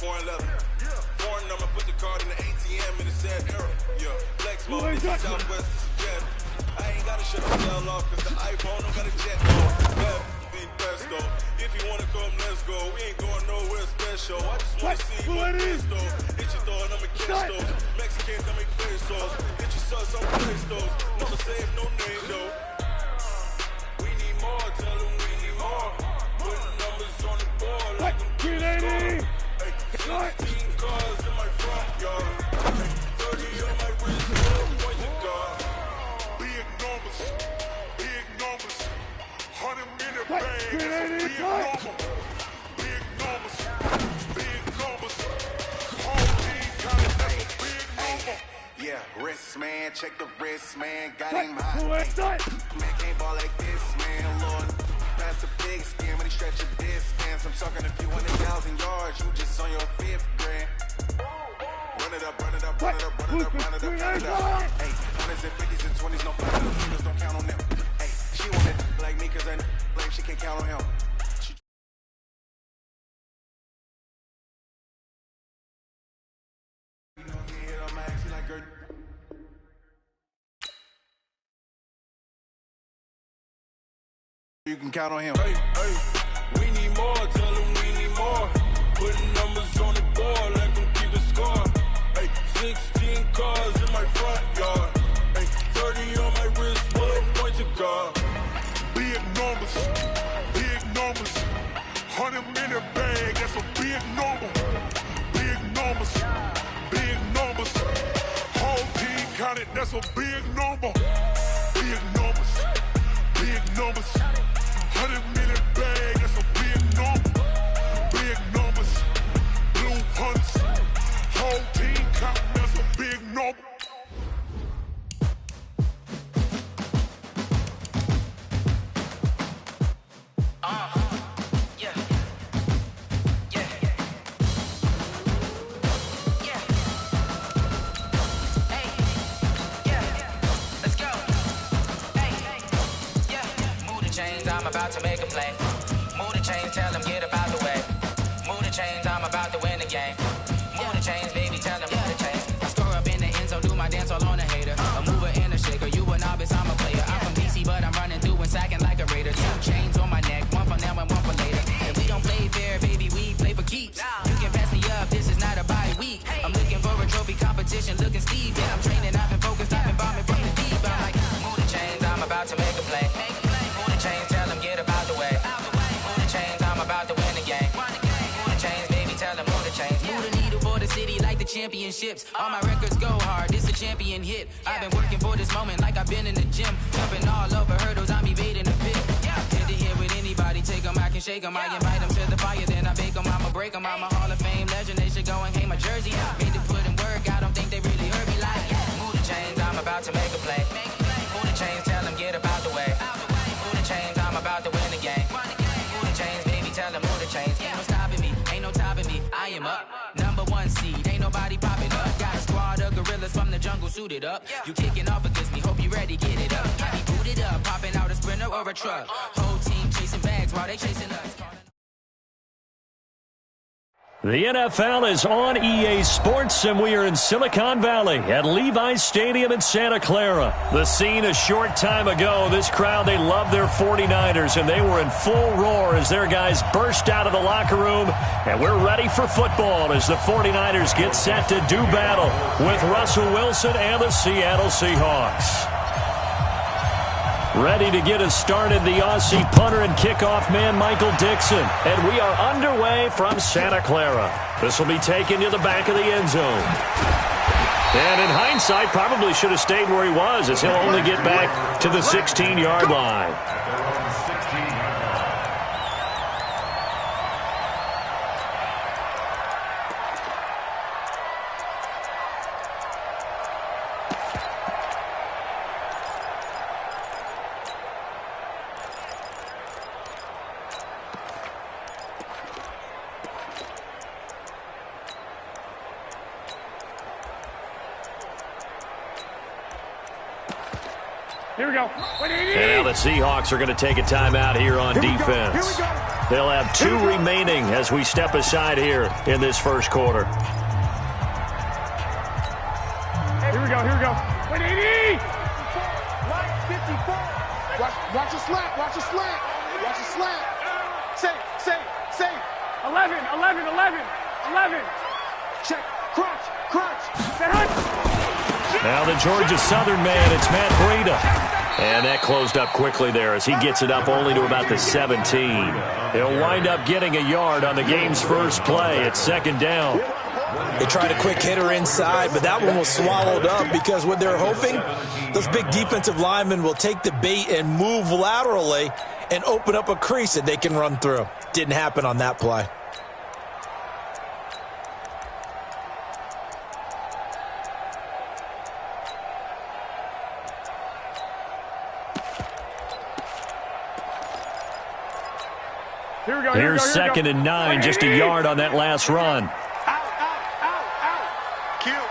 foreign leather. Foreign number, put the card in the ATM in a sad era. Yeah, flex mode, this is Southwest, this is Jet. I ain't gotta shut the cell off, cause the iPhone don't got a jet mode. Left, being best though. If you wanna come, let's go. We ain't going nowhere special. I just wanna see what this though. Hit your thought, I'ma catch those. Mexican, I make pesos. Hit your sus, I'm place those. Never save no name though. We need more, tell them we need more. Putting numbers on the board like I'm keeping score. 16 cars in my front yard. 30 on my wrist, point to God. Big numbers, 100-minute bag, that's a big number. Big numbers, whole team counting, that's a big number. Yeah, wrist man, check the wrist man, got him hot. Man can't ball like this, man, Lord. That's a big skin when he stretch your distance. I'm talking a few 100,000 yards, you just on your 5th grand. Run it up, run it up, run it up, run it up, run it up, count it up. Hey, 100s and 50s and 20s, no fun, no fingers, don't count on them. Hey, she want it like me, cause I blame, she can't count on him. You know, he hit on my ass, he like, girl. You can count on him. Hey, we need more, tell them we need more. Putting numbers on the board like I'm keeping score. Hey, 16 cars in my front yard. Hey, 30 on my wrist, point to God. Big numbers, 100-minute bag, that's a big number. Big numbers, whole team counted, that's a big number. Big numbers. 100-minute bag, that's a big number. Big numbers, blue hunts, whole team count, that's a big number. I'm about to make a play. Move the chains, tell them get about the way. Move the chains, I'm about to win the game. Move the chains, baby, tell them move the chains. I score up in the end zone, do my dance all on a hater. A mover and a shaker, you a novice, I'm a player. I'm from DC, but I'm running through and sacking like a raider. 2 chains on my neck, one for now and one for later. And we don't play fair, baby, we play for keeps. You can pass me up, this is not a bye week. I'm looking for a trophy competition, looking Steve. Yeah, I'm training, I've been focused, I've been bombing from the deep. I'm like, move the chains, I'm about to make a play. Move the chains, tell them get about the way. Move the chains, I'm about to win the game. Move the chains, baby, tell them move the chains. Move the needle for the city like the championships. All my records go hard, this a champion hit. I've been working for this moment like I've been in the gym. Jumping all over hurdles, I'm evading the pit. Hit to hit with anybody, take them, I can shake them. I invite them to the fire, then I bake them, I'ma break them. I'm a Hall of Fame legend, they should go and hang my jersey. Made to put in work, I don't think they really heard me like. Move the chains, I'm about to make a play. Move the chains, tell them get about the way. Move the chains, I'm about to win the game. Move the chains, baby, tell them move the chains. Ain't no stopping me, ain't no topping me. I am up, #1 seed, ain't nobody popping up. Got a squad of gorillas from the jungle suited up. You kicking off against me, hope you ready, get it up. I be booted up, popping out a Sprinter or a truck. Whole team chasing bags while they chasing us. The NFL is on EA Sports, and we are in Silicon Valley at Levi's Stadium in Santa Clara. The scene a short time ago, this crowd, they love their 49ers, and they were in full roar as their guys burst out of the locker room. And we're ready for football as the 49ers get set to do battle with Russell Wilson and the Seattle Seahawks. Ready to get us started, the Aussie punter and kickoff man, Michael Dixon. And we are underway from Santa Clara. This will be taken to the back of the end zone. And in hindsight, probably should have stayed where he was, as he'll only get back to the 16-yard line. Here we go. And now the Seahawks are going to take a timeout here on defense. They'll have 2 remaining as we step aside here in this first quarter. Here we go. 180. Watch your slant. Watch your slant. Safe. 11. Check. Crunch. Now the Georgia Southern man, it's Matt Breida. And that closed up quickly there as he gets it up only to about the 17. He'll wind up getting a yard on the game's first play. It's second down. They tried a quick hitter inside, but that one was swallowed up because what they're hoping, those big defensive linemen will take the bait and move laterally and open up a crease that they can run through. Didn't happen on that play. Here's second and 9, just a yard on that last run. Out. Kill.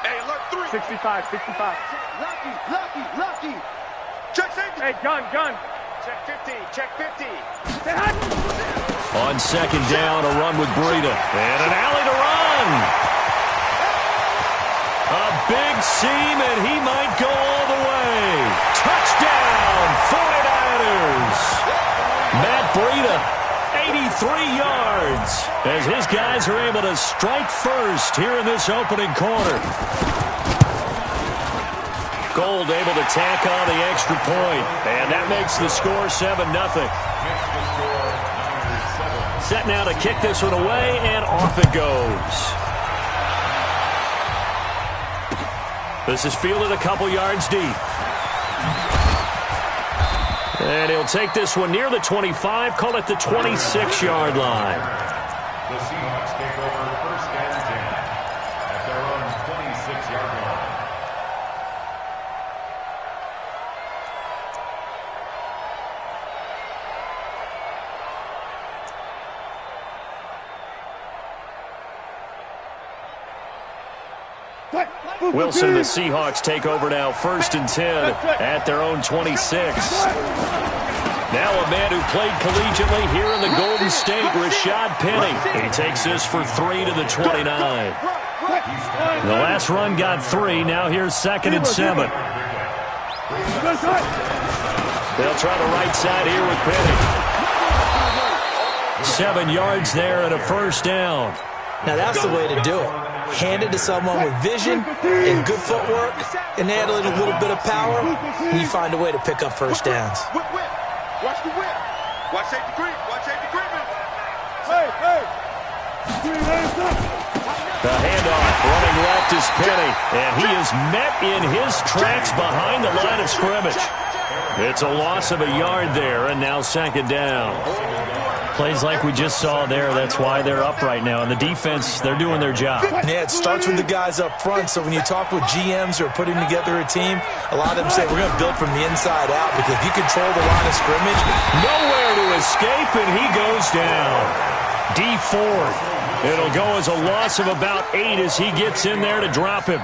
Hey, alert 3. 65. Lucky. Check safety. Hey, gun. Check 50. On second down, a run with Breida. And an alley to run. A big seam, and he might go all the way. Touchdown, 49ers. Matt Breida, 83 yards, as his guys are able to strike first here in this opening quarter. Gold able to tack on the extra point, and that makes the score 7-0. Set now to kick this one away, and off it goes. This is fielded a couple yards deep. And he'll take this one near the 25, call it the 26-yard line. The Seahawks take over first and 10 at their own 26-yard line. Wilson, the Seahawks take over now, first and 10 at their own 26. Now a man who played collegiately here in the Golden State, Rashad Penny. He takes this for 3 to the 29. The last run got 3. Now here's second and 7. They'll try the right side here with Penny. 7 yards there and a first down. Now that's the way to do it. Hand it to someone with vision and good footwork, and add a little bit of power, and you find a way to pick up first downs. Whip. Watch the whip. Watch safety green. Hey. The handoff running left is Penny, and he is met in his tracks behind the line of scrimmage. It's a loss of a yard there, and now second down. Plays like we just saw there, that's why they're up right now. And the defense, they're doing their job. Yeah, it starts with the guys up front. So when you talk with GMs who are putting together a team, a lot of them say we're going to build from the inside out, because if you control the line of scrimmage, nowhere to escape, and he goes down. D Ford. It'll go as a loss of about 8 as he gets in there to drop him.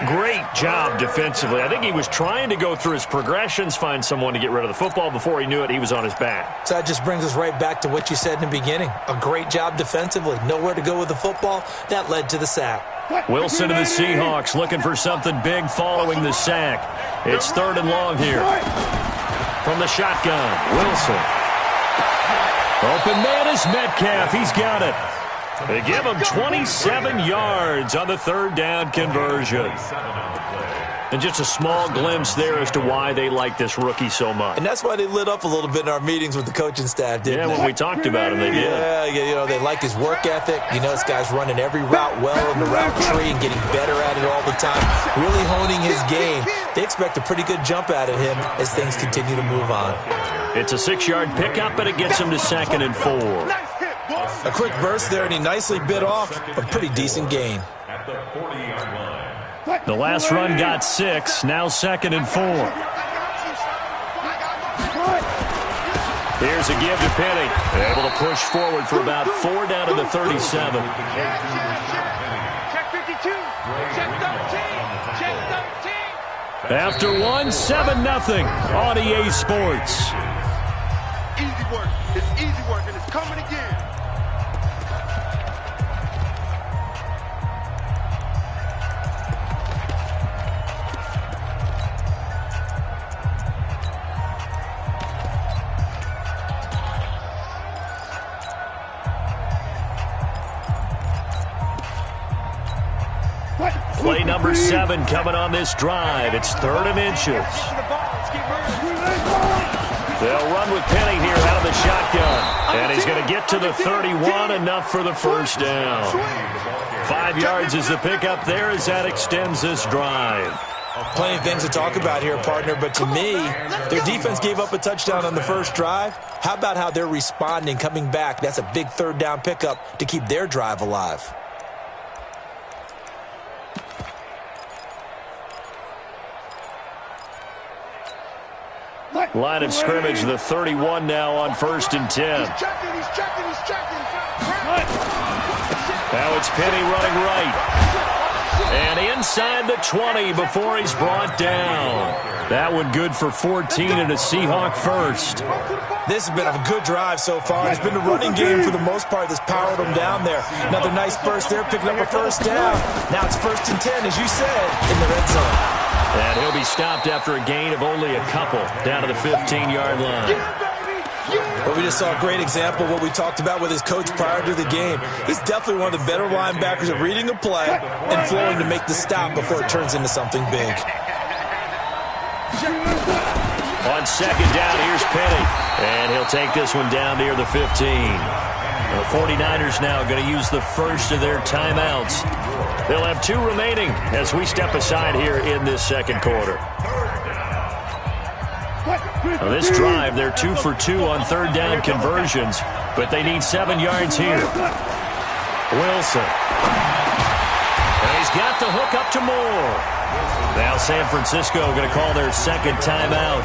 Great job defensively. I think he was trying to go through his progressions, find someone to get rid of the football. Before he knew it, he was on his back. So that just brings us right back to what you said in the beginning. A great job defensively. Nowhere to go with the football. That led to the sack. Wilson and the Seahawks looking for something big following the sack. It's third and long here. From the shotgun, Wilson. Open man is Metcalf. He's got it. They give him 27 yards on the third down conversion. And just a small glimpse there as to why they like this rookie so much. And that's why they lit up a little bit in our meetings with the coaching staff, didn't they? When we talked about him, they did. Yeah, they like his work ethic. You know, this guy's running every route well in the route tree and getting better at it all the time, really honing his game. They expect a pretty good jump out of him as things continue to move on. It's a 6-yard pickup, and it gets him to second and 4. A quick burst there, and he nicely bit off a pretty decent gain. At the 40-yard line. The last run got 6, now second and 4. Here's a give to Penny. Able to push forward for about 4 down to the 37. Check 52. Check 13. Check 13. After one, 7-0 on EA Sports. Easy work. It's easy work, and it's coming again. Play number 7 coming on this drive. It's 3rd and inches. They'll run with Penny here out of the shotgun. And he's going to get to the 31, enough for the first down. 5 yards is the pickup there as that extends this drive. Plenty of things to talk about here, partner, but to me, their defense gave up a touchdown on the first drive. How about how they're responding, coming back? That's a big 3rd down pickup to keep their drive alive. Line of scrimmage, the 31 now on 1st and 10. He's checking. Now it's Penny running right. And inside the 20 before he's brought down. That one good for 14 and a Seahawk first. This has been a good drive so far. It's been a running game for the most part that's powered them down there. Another nice burst there, picking up a first down. Now it's 1st and 10, as you said, in the red zone. And he'll be stopped after a gain of only a couple down to the 15-yard line. Well, we just saw a great example of what we talked about with his coach prior to the game. He's definitely one of the better linebackers at reading a play and flowing to make the stop before it turns into something big. On 2nd down, here's Penny. And he'll take this one down near the 15. The 49ers now going to use the first of their timeouts. They'll have 2 remaining as we step aside here in this second quarter. Now this drive, they're 2 for 2 on 3rd down conversions, but they need 7 yards here. Wilson. And he's got the hook up to Moore. Now San Francisco going to call their 2nd timeout.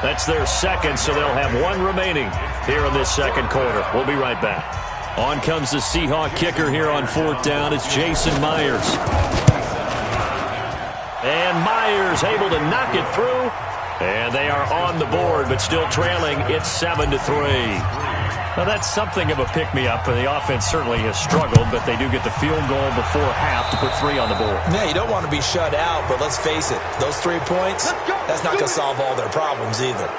That's their 2nd, so they'll have 1 remaining here in this second quarter. We'll be right back. On comes the Seahawk kicker here on 4th down. It's Jason Myers. And Myers able to knock it through. And they are on the board, but still trailing. It's 7-3. Now, that's something of a pick-me-up. The offense certainly has struggled, but they do get the field goal before half to put 3 on the board. Yeah, you don't want to be shut out, but let's face it, those 3 points, that's not going to solve all their problems either.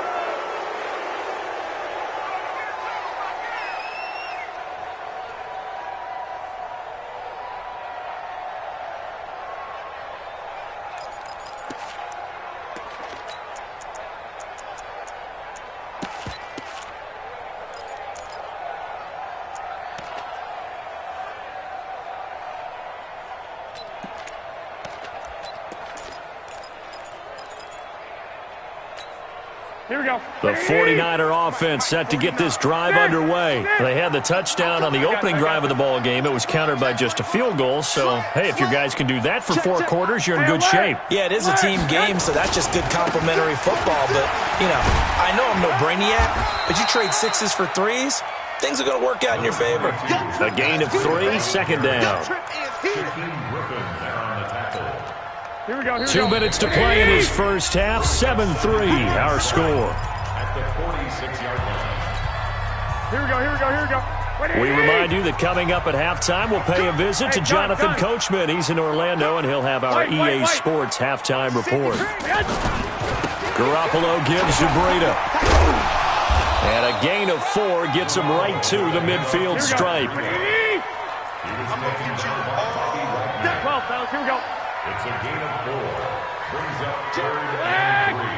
Here we go. The 49er offense set to get this drive underway. They had the touchdown on the opening drive of the ball game. It was countered by just a field goal. So, hey, if your guys can do that for 4 quarters, you're in good shape. Yeah, it is a team game, so that's just good complimentary football. But, you know, I know I'm no brainiac, but you trade 6s for 3s, things are going to work out in your favor. A gain of 3, 2nd down. Here we go. 2 minutes to play in his first half. 7-3, our score. At the 46-yard line. We remind you that coming up at halftime, we'll pay a visit to Jonathan Coachman. He's in Orlando, and he'll have our EA Sports halftime report. Garoppolo gives to Breida. And a gain of 4 gets him right to the midfield stripe. 12, fellas. Here we go. It's a gain of 4. Brings up 3rd and 3.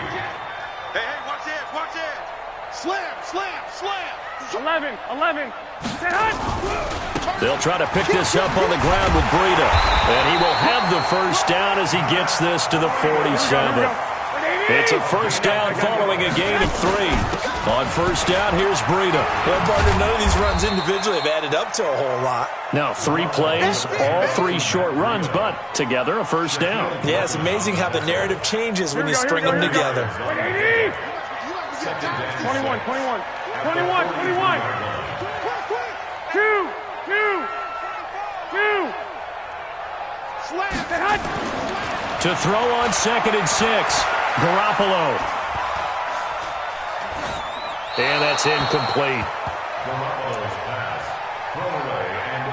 Hey, watch it. Slam. 11. They'll try to pick this up on the ground with Breida. And he will have the first down as he gets this to the 47. It's a first down following a gain of 3. On first down, here's Breida. Well, partner, none of these runs individually have added up to a whole lot. Now, 3 plays, all 3 short runs, but together a first down. Yeah, it's amazing how the narrative changes when you string them together. 21. 2. To To throw on 2nd and 6. Garoppolo. And that's incomplete. Garoppolo's pass. Thrown away and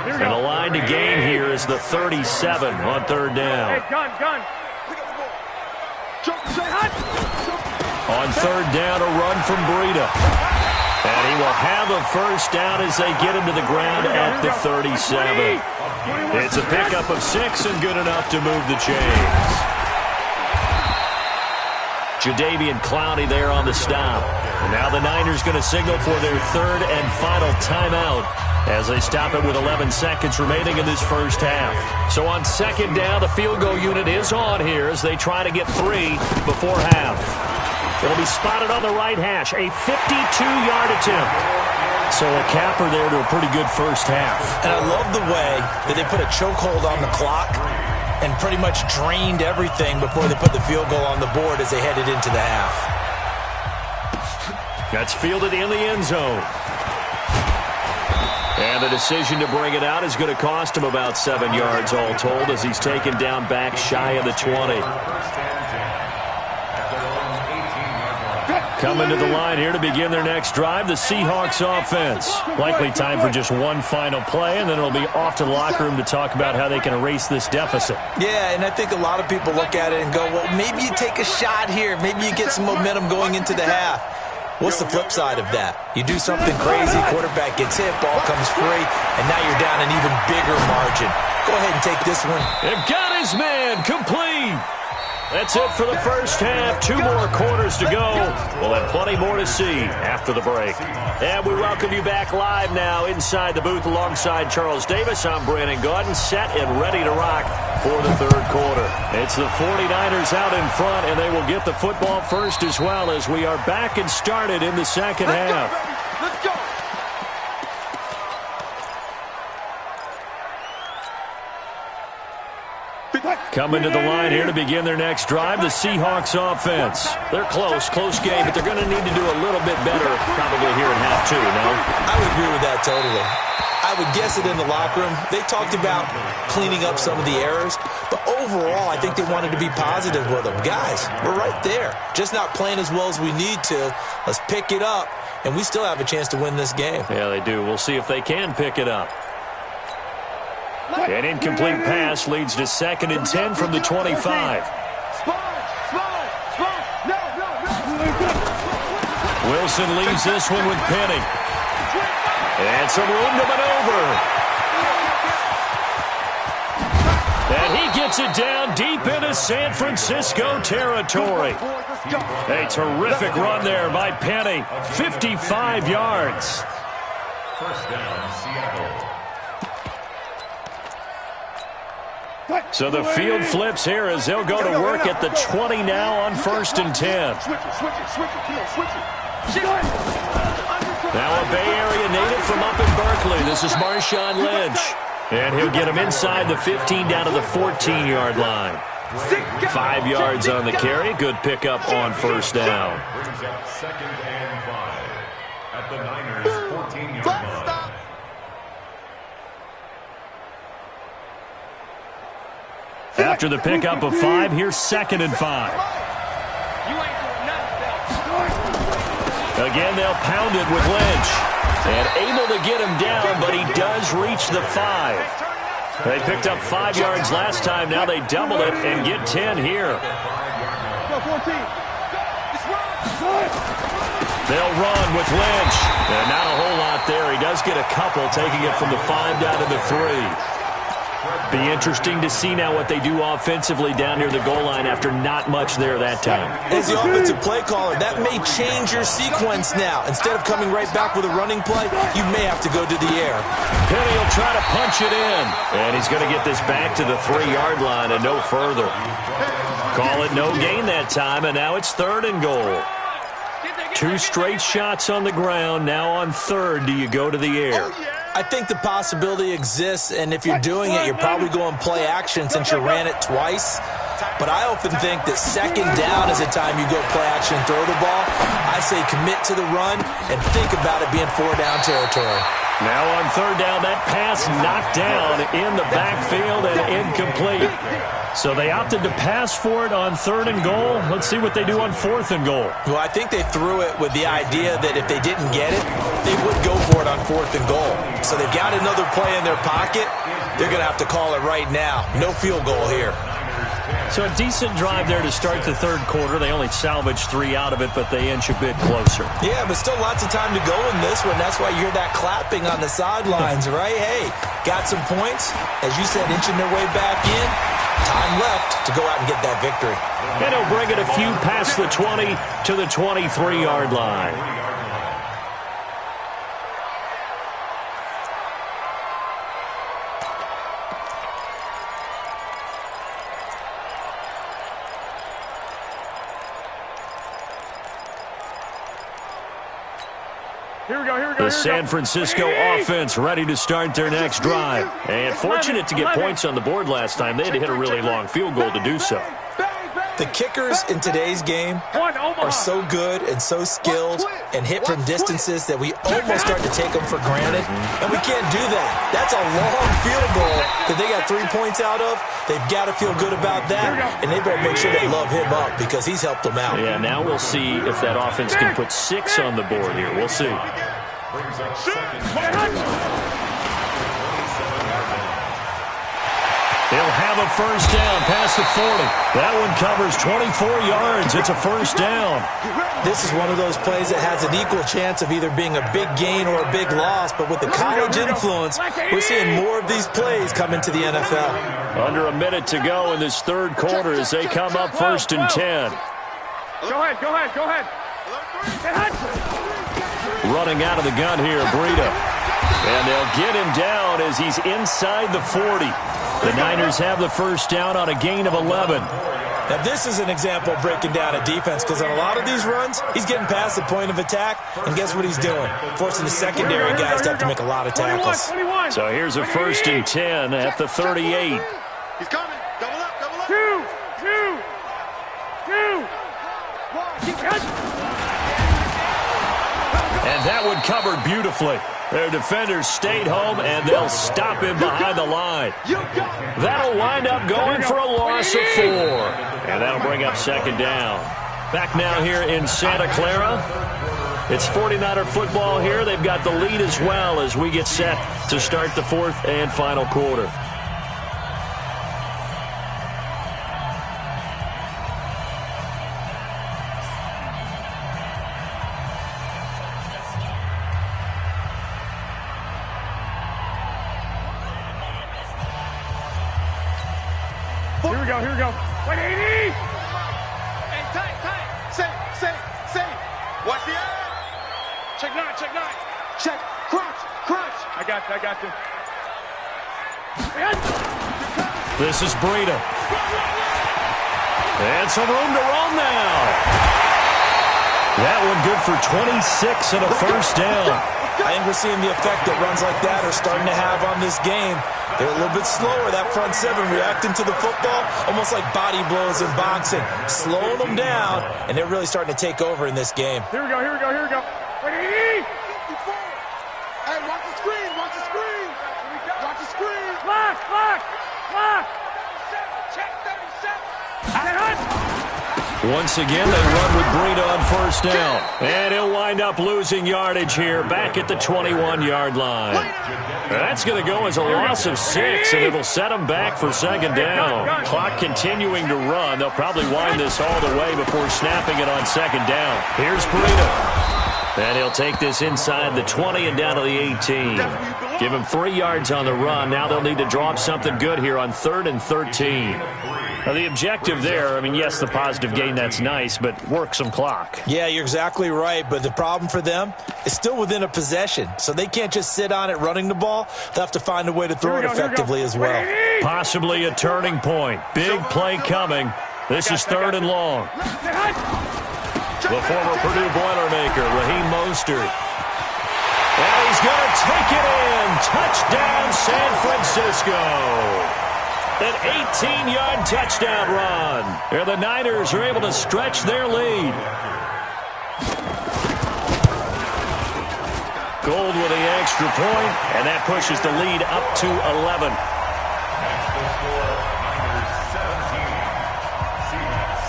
incomplete. And the line to gain here is the 37 on 3rd down. Hey, gun. On 3rd down, a run from Breida. And he will have a first down as they get him to the ground at the 37. It's a pickup of 6 and good enough to move the chains. Jadeveon Clowney there on the stop. And now the Niners going to signal for their 3rd and final timeout as they stop it with 11 seconds remaining in this first half. So on 2nd down, the field goal unit is on here as they try to get 3 before half. It'll be spotted on the right hash, a 52-yard attempt. So a capper there to a pretty good first half. And I love the way that they put a chokehold on the clock and pretty much drained everything before they put the field goal on the board as they headed into the half. That's fielded in the end zone. And the decision to bring it out is going to cost him about 7 yards all told as he's taken down back shy of the 20. Coming to the line here to begin their next drive, the Seahawks offense. Likely time for just one final play, and then it'll be off to the locker room to talk about how they can erase this deficit. Yeah, and I think a lot of people look at it and go, well, maybe you take a shot here. Maybe you get some momentum going into the half. What's the flip side of that? You do something crazy, quarterback gets hit, ball comes free, and now you're down an even bigger margin. Go ahead and take this one. They've got his man complete. That's it for the first half. 2 more quarters to go. We'll have plenty more to see after the break. And we welcome you back live now inside the booth alongside Charles Davis. I'm Brandon Gaudin, set and ready to rock for the 3rd quarter. It's the 49ers out in front, and they will get the football first as well as we are back and started in the 2nd half. Let's go. Coming to the line here to begin their next drive, the Seahawks offense. They're close game, but they're going to need to do a little bit better probably here in half 2, no? I would agree with that totally. I would guess it in the locker room. They talked about cleaning up some of the errors, but overall, I think they wanted to be positive with them. Guys, we're right there. Just not playing as well as we need to. Let's pick it up, and we still have a chance to win this game. Yeah, they do. We'll see if they can pick it up. An incomplete pass leads to 2nd and 10 from the 25. Wilson leaves this one with Penny. And some room to maneuver. And he gets it down deep into San Francisco territory. A terrific run there by Penny. 55 yards. First down, Seattle. So the field flips here as they'll go to work at the 20 now on 1st and 10. Now a Bay Area native from up in Berkeley. This is Marshawn Lynch. And he'll get him inside the 15 down to the 14-yard line. 5 yards on the carry. Good pickup on 1st down. Brings up 2nd and 5 at the Niners' 14-yard line. After the pickup of 5, here's 2nd and 5. Again, they'll pound it with Lynch. And able to get him down, but he does reach the 5. They picked up 5 yards last time. Now they double it and get 10 here. They'll run with Lynch. And not a whole lot there. He does get a couple, taking it from the 5 down to the 3. Be interesting to see now what they do offensively down near the goal line after not much there that time. As the offensive play caller, that may change your sequence now. Instead of coming right back with a running play, you may have to go to the air. Penny will try to punch it in. And he's going to get this back to the 3-yard line and no further. Call it no gain that time, and now it's 3rd and goal. 2 straight shots on the ground. Now on 3rd, do you go to the air? I think the possibility exists, and if you're doing it, you're probably going play action since you ran it twice. But I often think that 2nd down is the time you go play action and throw the ball. I say commit to the run and think about it being 4-down territory. Now on third down, that pass knocked down in the backfield and incomplete. So they opted to pass for it on 3rd and goal. Let's see what they do on 4th and goal. Well, I think they threw it with the idea that if they didn't get it, they would go for it on 4th and goal. So they've got another play in their pocket. They're going to have to call it right now. No field goal here. So a decent drive there to start the 3rd quarter. They only salvaged 3 out of it, but they inch a bit closer. Yeah, but still lots of time to go in this one. That's why you hear that clapping on the sidelines, right? Hey, got some points. As you said, inching their way back in. Time left to go out and get that victory. And he'll bring it a few past the 20 to the 23-yard line. The San Francisco offense ready to start their next drive. And fortunate to get points on the board last time. They had to hit a really long field goal to do so. The kickers in today's game are so good and so skilled and hit from distances that we almost start to take them for granted. And we can't do that. That's a long field goal that they got 3 points out of. They've got to feel good about that. And they better make sure they love him up because he's helped them out. Yeah, now we'll see if that offense can put 6 on the board here. We'll see. He'll have a first down past the 40. That one covers 24 yards. It's a first down. This is one of those plays that has an equal chance of either being a big gain or a big loss, but with the college influence, we're seeing more of these plays come into the NFL. Under a minute to go in this 3rd quarter as they come up 1st and 10. Go ahead. Running out of the gun here, Breida. And they'll get him down as he's inside the 40. The Niners have the first down on a gain of 11. Now, this is an example of breaking down a defense because on a lot of these runs, he's getting past the point of attack, and guess what he's doing? Forcing the secondary guys to have to make a lot of tackles. So here's a 1st and 10 at the 38. He's coming. Double up. 2. And that one covered beautifully. Their defenders stayed home, and they'll stop him behind the line. That'll wind up going for a loss of 4. And that'll bring up 2nd down. Back now here in Santa Clara. It's 49er football here. They've got the lead as well as we get set to start the 4th and final quarter. Here we go. 180. Hey, tight. Say. Watch the eye. Check 9. Check. Crunch. I got you. This is Breida. And some room to run now. That one good for 26 and a first down. I think we're seeing the effect that runs like that are starting to have on this game. They're a little bit slower, that front 7, reacting to the football, almost like body blows in boxing, slowing them down, and they're really starting to take over in this game. Here we go. 180. Hey, watch the screen. Watch the screen. Lock. Check 37. Once again, they run with Breida on first down. And he'll wind up losing yardage here back at the 21-yard line. That's going to go as a loss of 6, and it'll set them back for 2nd down. Clock continuing to run. They'll probably wind this all the way before snapping it on 2nd down. Here's Breida. And he'll take this inside the 20 and down to the 18. Give him 3 yards on the run. Now they'll need to draw up something good here on 3rd and 13. Now, the objective there, I mean, yes, the positive gain, that's nice, but work some clock. Yeah, you're exactly right, but the problem for them is still within a possession, so they can't just sit on it running the ball. They'll have to find a way to throw it effectively as well. Possibly a turning point. Big play coming. This is 3rd and long. The former Purdue Boilermaker, Raheem Mostert. And he's going to take it in. Touchdown, San Francisco. An 18-yard touchdown run. Here the Niners are able to stretch their lead. Gold with the extra extra point, and that pushes the lead up to 11. Next to score, Niners 17, Seahawks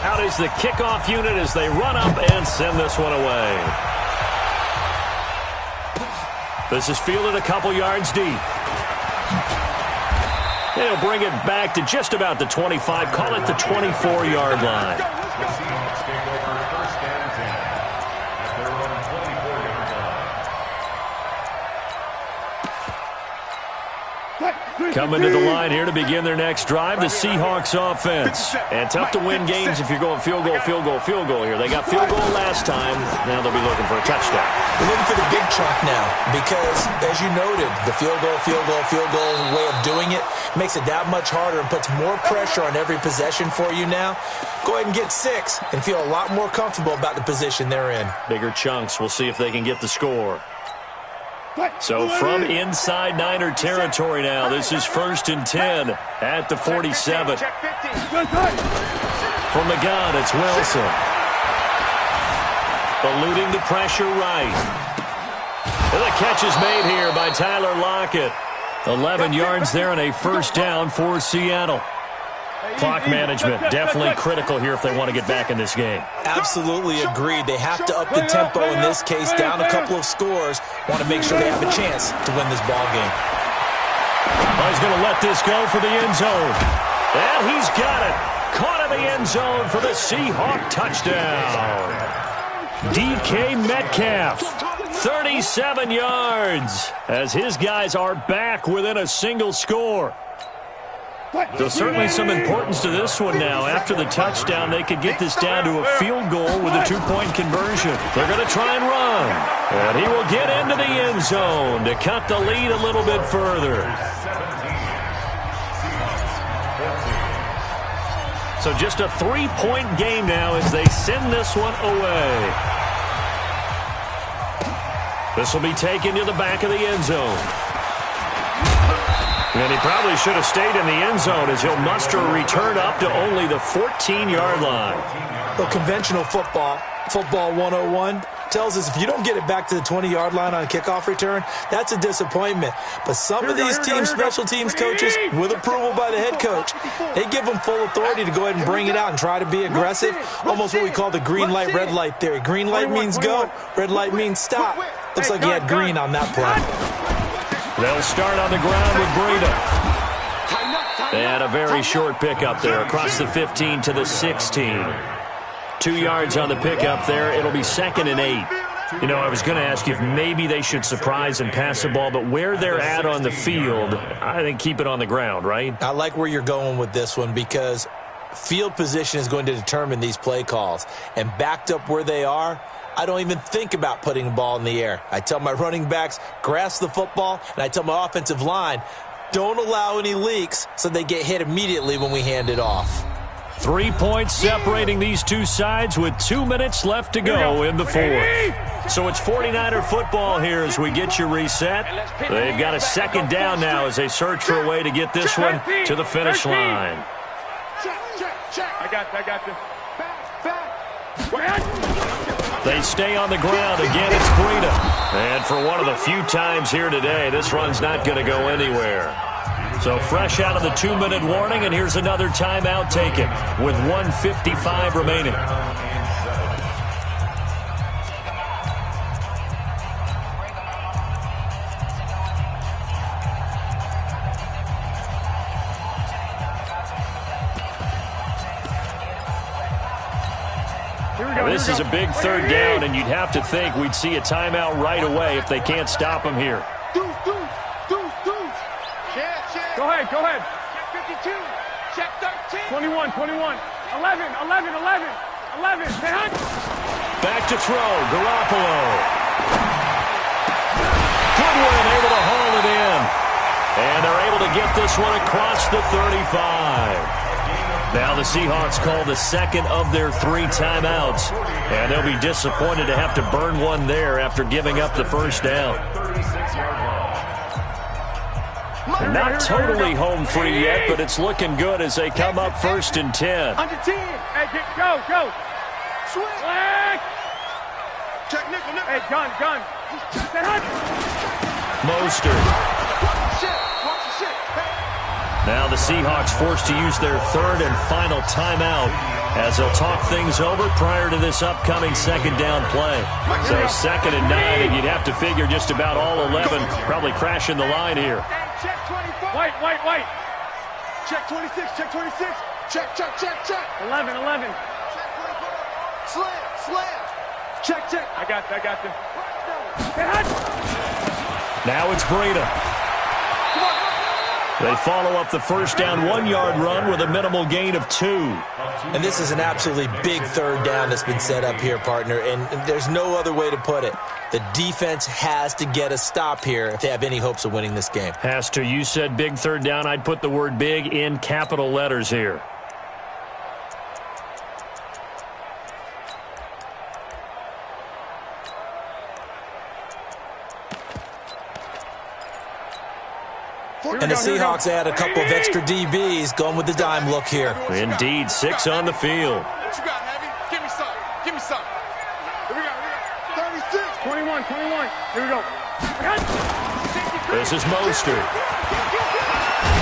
6. Out is the kickoff unit as they run up and send this one away. This is fielded a couple yards deep. They'll bring it back to just about the 25, call it the 24-yard line. The Seahawks take over first and 10 at their own 24-yard line. Coming to the line here to begin their next drive, the Seahawks offense. And tough to win games if you're going field goal, field goal, field goal here. They got field goal last time. Now they'll be looking for a touchdown. We're looking for the big chunk now because, as you noted, the field goal way of doing it makes it that much harder and puts more pressure on every possession for you now. Go ahead and get 6 and feel a lot more comfortable about the position they're in. Bigger chunks. We'll see if they can get the score. So from inside Niner territory now, this is 1st and 10 at the 47. From the gun, it's Wilson. Eluding the pressure right. And the catch is made here by Tyler Lockett. 11 yards there and a first down for Seattle. Clock management definitely critical here if they want to get back in this game. Absolutely agreed. They have to up the tempo in this case, down a couple of scores. Want to make sure they have a chance to win this ball game. He's going to let this go for the end zone. And he's got it. Caught in the end zone for the Seahawk touchdown. DK Metcalf, 37 yards, as his guys are back within a single score. There's certainly some importance to this one now. After the touchdown, they could get this down to a field goal with a 2-point conversion. They're going to try and run. And he will get into the end zone to cut the lead a little bit further. So just a 3-point game now as they send this one away. This will be taken to the back of the end zone. And he probably should have stayed in the end zone as he'll muster a return up to only the 14-yard line. Well, conventional football 101, tells us if you don't get it back to the 20-yard line on a kickoff return, that's a disappointment. But some of these teams, special teams coaches, with approval by the head coach, they give them full authority to go ahead and bring it out and try to be aggressive, almost what we call the green light, red light theory. Green light means go, red light means stop. Looks like he had green on that play. They'll start on the ground with Breida. And a very short pickup there across the 15 to the 16. 2 yards on the pickup there. It'll be 2nd and 8. You know, I was going to ask you if maybe they should surprise and pass the ball, but where they're at on the field, I think keep it on the ground, right? I like where you're going with this one because field position is going to determine these play calls. And backed up where they are, I don't even think about putting the ball in the air. I tell my running backs, grasp the football, and I tell my offensive line, don't allow any leaks so they get hit immediately when we hand it off. 3 points separating these two sides with 2 minutes left to go in the fourth. So it's 49er football here as we get you reset. They've got a second down now as they search for a way to get this one to the finish line. I got you. They stay on the ground. Again, it's Breida. And for one of the few times here today, this run's not going to go anywhere. So fresh out of the 2-minute warning, and here's another timeout taken with 1:55 remaining. This is a big third down, and you'd have to think we'd see a timeout right away if they can't stop him here. Go ahead. Check 52. Check 13. 21. 11. Back to throw. Garoppolo. Goodwin able to haul it in. And they're able to get this one across the 35. Now the Seahawks call the second of their 3 timeouts. And they'll be disappointed to have to burn one there after giving up the first down. Not totally home free yet, but it's looking good as they come up 1st and 10. Under 10. Hey, go. Swing. Check nickel. Hey, gun. Mostert. Now the Seahawks forced to use their third and final timeout as they'll talk things over prior to this upcoming second down play. So 2nd and 9, and you'd have to figure just about all 11 probably crashing the line here. Check 24. White. Check 26. Check 26. Check. 11. Slam. Check. I got you. Now it's Breida. They follow up the first down 1-yard run with a minimal gain of 2. And this is an absolutely big third down that's been set up here, partner, and there's no other way to put it. The defense has to get a stop here if they have any hopes of winning this game. Has to. You said big third down. I'd put the word big in capital letters here. And the Seahawks add a couple of extra DBs going with the dime look here. Indeed, 6 on the field. What you got, Heavy? Give me some. Here we go. 36. 21. Here we go. This is Mostert.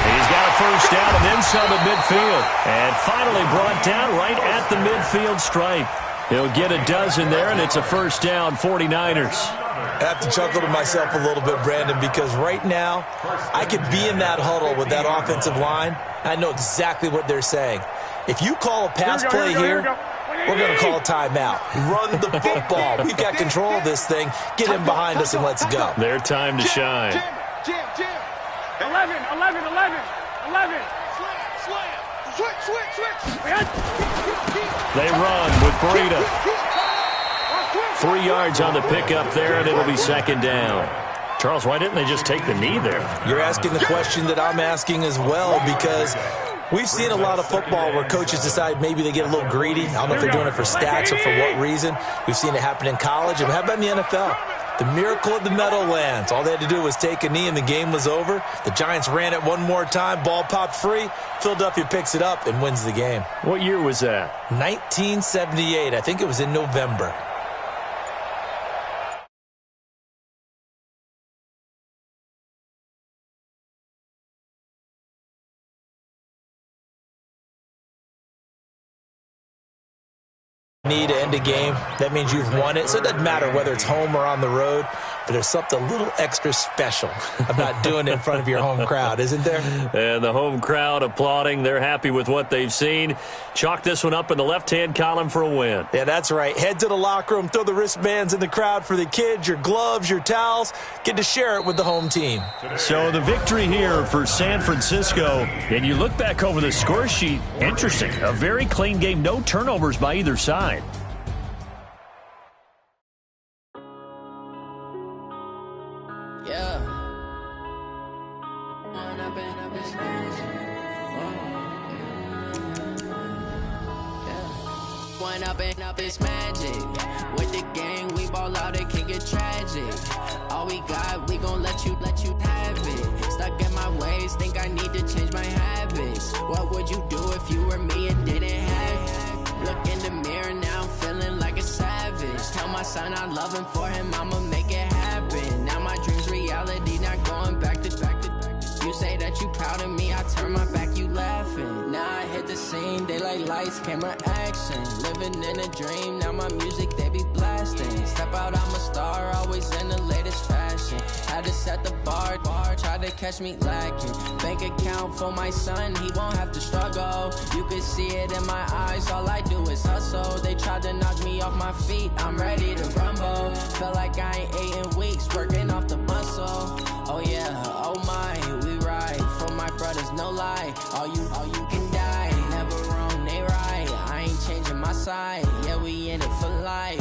He's got a first down and then some at midfield. And finally brought down right at the midfield stripe. He'll get a dozen there, and it's a first down, 49ers. I have to chuckle to myself a little bit, Brandon, because right now I could be in that huddle with that offensive line, and I know exactly what they're saying. If you call a pass play here, we're going to call a timeout. Run the football. We've got control of this thing. Get him behind us and let's go. Their time to shine. Jam. 11. Switch. They run with Breida. 3 yards on the pickup there, and it'll be second down. Charles, why didn't they just take the knee there? You're asking the question that I'm asking as well, because we've seen a lot of football where coaches decide maybe they get a little greedy. I don't know if they're doing it for stats or for what reason. We've seen it happen in college. And how about in the NFL? The miracle of the Meadowlands. All they had to do was take a knee and the game was over. The Giants ran it one more time. Ball popped free. Philadelphia picks it up and wins the game. What year was that? 1978. I think it was in November. Need to end a game. That means you've won it. So it doesn't matter whether it's home or on the road, but there's something a little extra special about doing it in front of your home crowd, isn't there? And the home crowd applauding. They're happy with what they've seen. Chalk this one up in the left-hand column for a win. Yeah, that's right. Head to the locker room, throw the wristbands in the crowd for the kids, your gloves, your towels. Get to share it with the home team. So the victory here for San Francisco. And you look back over the score sheet, interesting. A very clean game, no turnovers by either side. Up is magic. With the gang, we ball out, it can get tragic. All we got, we gon' let you have it. Stuck in my ways, think I need to change my habits. What would you do if you were me and didn't have it? Look in the mirror, now I'm feeling like a savage. Tell my son I love him, for him I'ma make it happen. Now my dream's reality, not going back to. You say that you proud of me, I turn my back, you laughing. Now I hit the scene, they like lights, camera, action. Living in a dream, now my music, they be blasting. Step out, I'm a star, always in the latest fashion. Had to set the bar, try to catch me lacking. Bank account for my son, he won't have to struggle. You can see it in my eyes, all I do is hustle. They tried to knock me off my feet, I'm ready to rumble. Feel like I ain't ate in weeks, working off the muscle. Oh yeah, oh my, we ride for my brothers, no lie. All you can die, never wrong, they right. I ain't changing my side, yeah, we in it for life.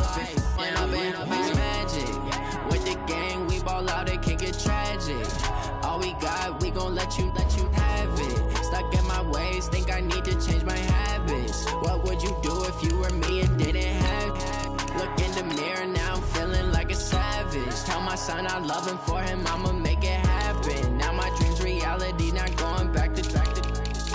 When I've been magic, with the gang, we ball out, it can get tragic. All we got, we gon' let you have it. Stuck in my ways, think I need to change my habits. What would you do if you were me and didn't have it? Look in the mirror, now I'm feeling like a savage. Tell my son I love him, for him I'ma make it happen. Now my dream's reality, not going back to.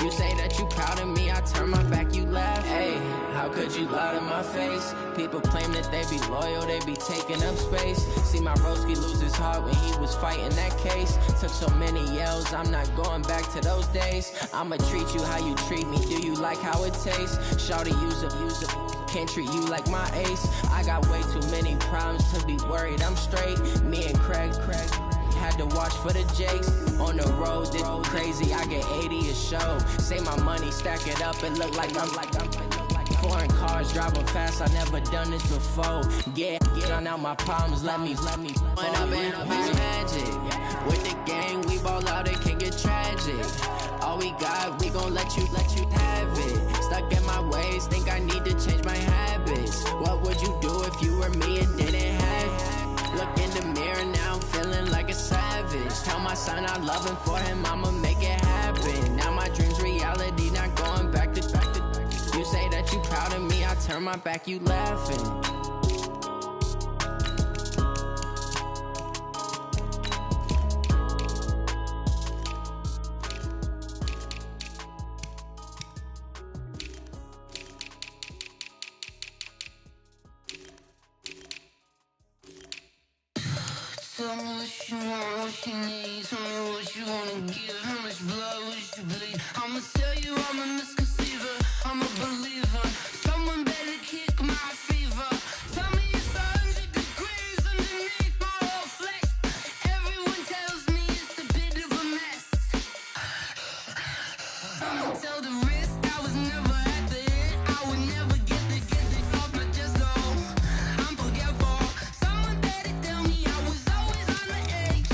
You say that you proud of me, I turn my back, you laugh. Hey, how could you lie to my my face. People claim that they be loyal, they be taking up space. See my broski lose his heart when he was fighting that case. Took so many yells, I'm not going back to those days. I'ma treat you how you treat me, do you like how it tastes? Shawty, use up, can't treat you like my ace. I got way too many problems to be worried, I'm straight. Me and Craig had to watch for the Jakes. On the road, this crazy, I get 80 a show. Say my money, stack it up, and look like I'm foreign cars, driving fast, I never done this before. Get on out my problems, let me When up and up is magic. With the gang, we ball out, it can get tragic. All we got, we gon' let you have it. Stuck in my ways, think I need to change my habits. What would you do if you were me and didn't have it? Look in the mirror now, I'm feeling like a savage. Tell my son I love him, for him I'ma make it happen. Now my dream's reality, not going back to You say that you proud of me, I turn my back, you laughing. Tell me what you want, what you need. Tell me what you wanna give. How much blood would you bleed? I'ma tell you I'm a misconceiver, I'm a believer. Someone better kick my fever. Tell me it's 100 degrees underneath my whole flesh. Everyone tells me it's a bit of a mess. I'ma tell the risk I was never at the end. I would never get it off my chest though. I'm forgetful. Someone better tell me I was always on the edge.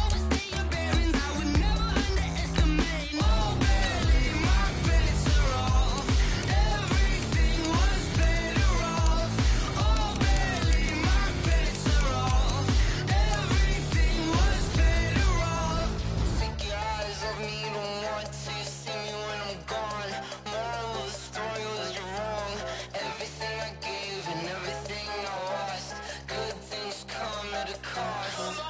Overstay your bearings, I would never underestimate. Oh barely, my bets are off. Everything was better off. Oh barely, my bets are off. Everything was better off. Take your eyes off me, you don't want to see me when I'm gone. Moral of the story was you're wrong. Everything I gave and everything I lost. Good things come at a cost.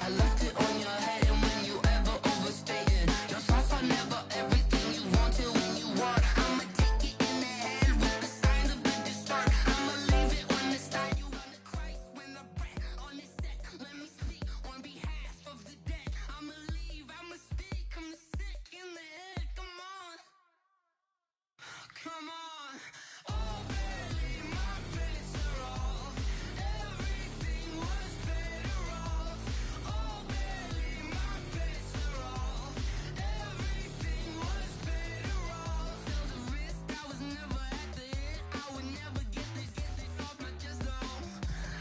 I left it on your head, and when you ever overstay it, your thoughts are never everything you wanted when you want. I'ma take it in the head with the signs of the distort. I'ma leave it on the side. You want to Christ when the breath on this set. Let me speak on behalf of the dead. I'ma leave, I'ma speak. I'm the sick in the head. Come on, come on. Oh, barely, my bets are off. Everything was better off. Oh, barely, my bets are off. Everything was better off. Tell the risk I was never at the end. I would never get it off my chest though.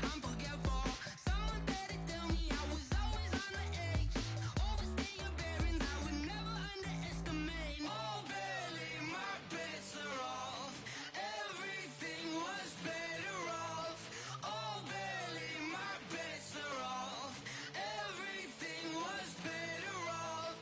I'm forgetful. Someone better tell me I was always on the edge. Overstay your bearings, I would never underestimate. Oh, barely, my bets are off. Everything was better off. Oh, barely, my bets are off. Everything was better off.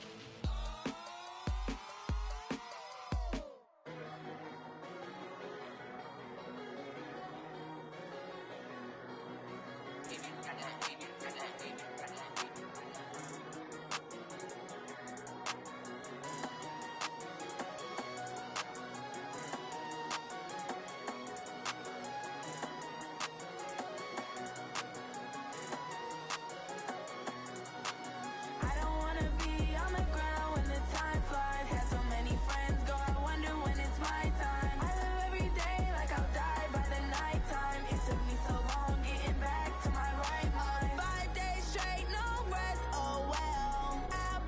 I don't wanna be on the ground when the time flies. Had so many friends go, I wonder when it's my time. I live every day like I'll die by the nighttime. It took me so long getting back to my right mind. 5 days straight, no rest, oh well. I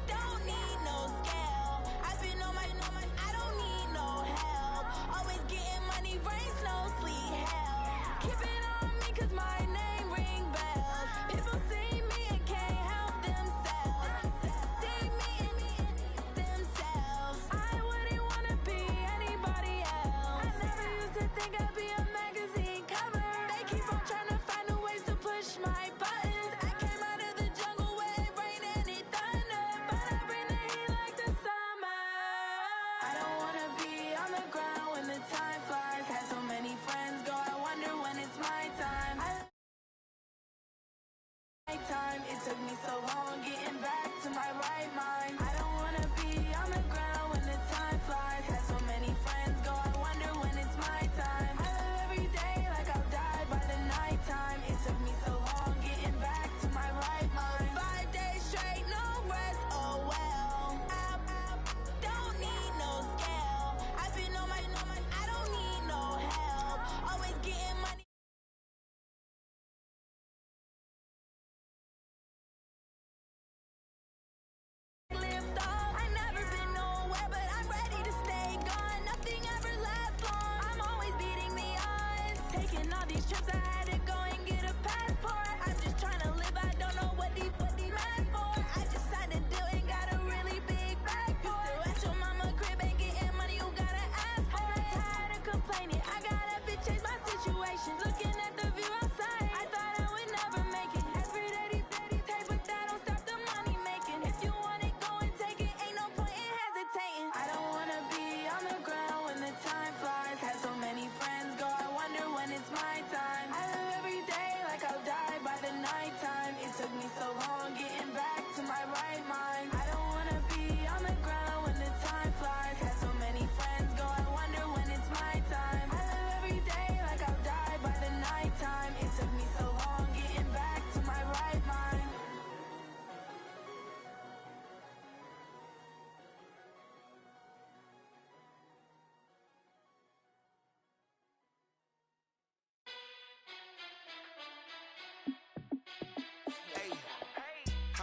don't need no scale. I've been on my, I don't need no help. Always getting money, rain, snow, sleet, hell. Keep it on me 'cause my name ring bells. People see me and can't help themselves. See me and themselves. I wouldn't wanna be anybody else. I never used to think I'd be a magazine cover. They keep on trying to find new ways to push my buttons. I came out of the jungle where it rained and it thunder, but I bring the heat like the summer. I don't wanna be on the ground when the time flies. Had so many friends go, I wonder when it's my time. It took me so long getting back to my right mind. I don't wanna be on the ground when the time flies. Had so many friends go, I wonder when it's my time.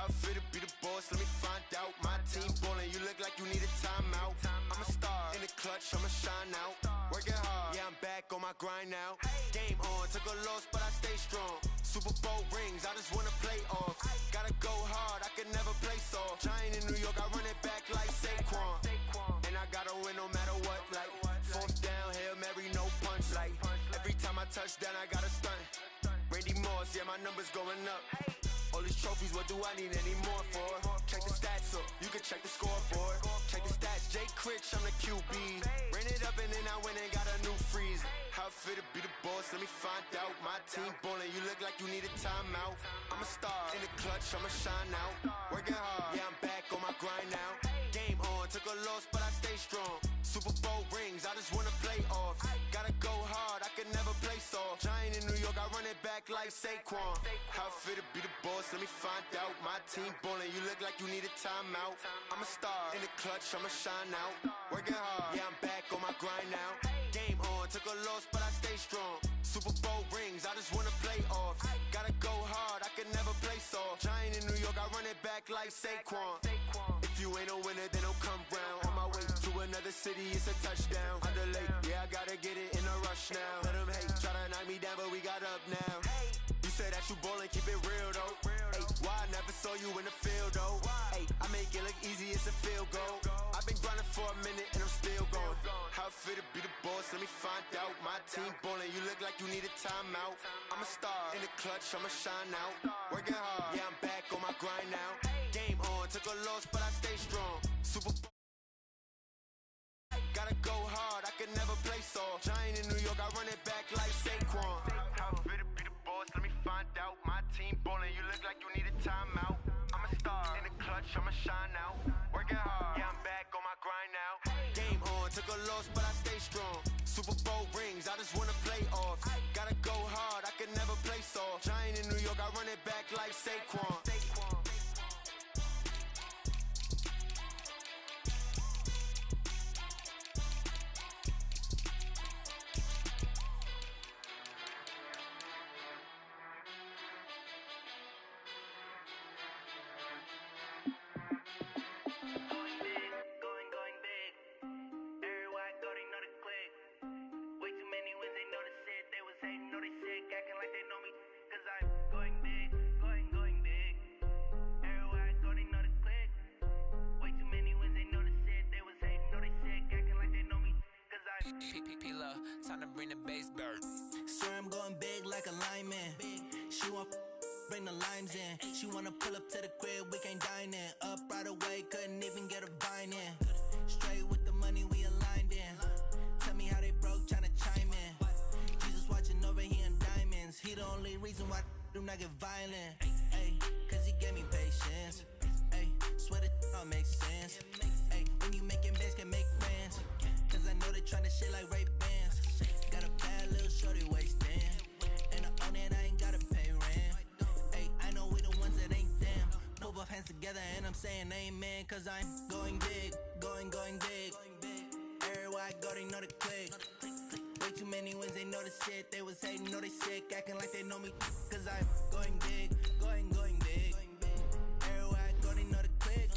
How I feel to be the boss, let me find out. My team ballin', you look like you need a timeout. I'm a star, in the clutch, I'ma shine out. Working hard, yeah, I'm back on my grind now. Game on, took a loss, but I stay strong. Super Bowl rings, I just wanna play off. Gotta go hard, I can never play soft. Giant in New York, I run it back like Saquon. And I gotta win no matter what, like fourth down, Hail Mary, no punch. Like every time I touch down, I gotta stunt. Randy Moss, yeah, my numbers going up. All these trophies, what do I need any more for? Check the stats up, you can check the scoreboard. Check the stats, Jay Critch, I'm the QB. Ran it up and then I went and got a new freeze. How it feel to be the boss, let me find out. My team ballin', you look like you need a timeout. I'm a star, in the clutch, I'ma shine out. Working hard, yeah, I'm back on my grind now. Game on, took a loss, but I stay strong. Super Bowl rings, I just wanna play off. Gotta go hard, I can never play soft. Giant in New York, I run it back like Saquon. How it feel to be the boss, let me find out. My team ballin', you look like you need a timeout. I'm a star, in the clutch, I'ma shine out. Working hard, yeah, I'm back on my grind now. Game on, took a loss, but I stay strong. Super Bowl rings, I just wanna play off. Gotta go hard, I can never play soft. Giant in New York, I run it back like Saquon. If you ain't a winner, then don't come round. On my way to another city, it's a touchdown. Underlay, yeah, I gotta get it in a rush now. Let them hate, try to knock me down, but we got up now. You said that you ballin', keep it real though. Ay, why I never saw you in the field though? Ay, I make it look easy, it's a field goal. I've been grinding for a minute and I'm still going. How it feel to be the boss, let me find out. My team ballin', you look like you need a timeout. I'm a star, in the clutch, I'ma shine out. Working hard, yeah, I'm back on my grind now. Game on, took a loss, but I stay strong. Super Bowl. Gotta go hard, I can never play soft. Giant in New York, I run it back like Saquon. How it feel to be the boss, let me find out. My team ballin', you look like you need a timeout. I'm a star, in the clutch, I'ma shine out. Working hard, yeah, I'm back on my grind now. Game on, took a loss, but I stay strong. Super Bowl rings, I just wanna play off. Gotta go hard, I can never play soft. Giant in New York, I run it back like Saquon. Time to bring the bass back. Swear I'm going big like a lineman. She want bring the limes in. She wanna pull up to the crib, we can't dine in. Up right away, couldn't even get a vine in. Straight with the money we aligned in. Tell me how they broke, tryna chime in. Jesus watching over here in diamonds. He the only reason why do not get violent. Ay, cause he gave me patience. Ay, swear that all makes sense. Ay, when you making bands, can make friends. Cause I know they tryna shit like Ray-Bans. Got a bad little shorty wasting. And I own it, I ain't gotta pay rent. Ay, I know we the ones that ain't them. Put both hands together and I'm saying amen. Cause I'm going big, going big. Everywhere I go, they know the click. Way too many wins, they know the shit. They was hating, know they sick, acting like they know me. Cause I'm going big, going big. Everywhere I go, they know the click.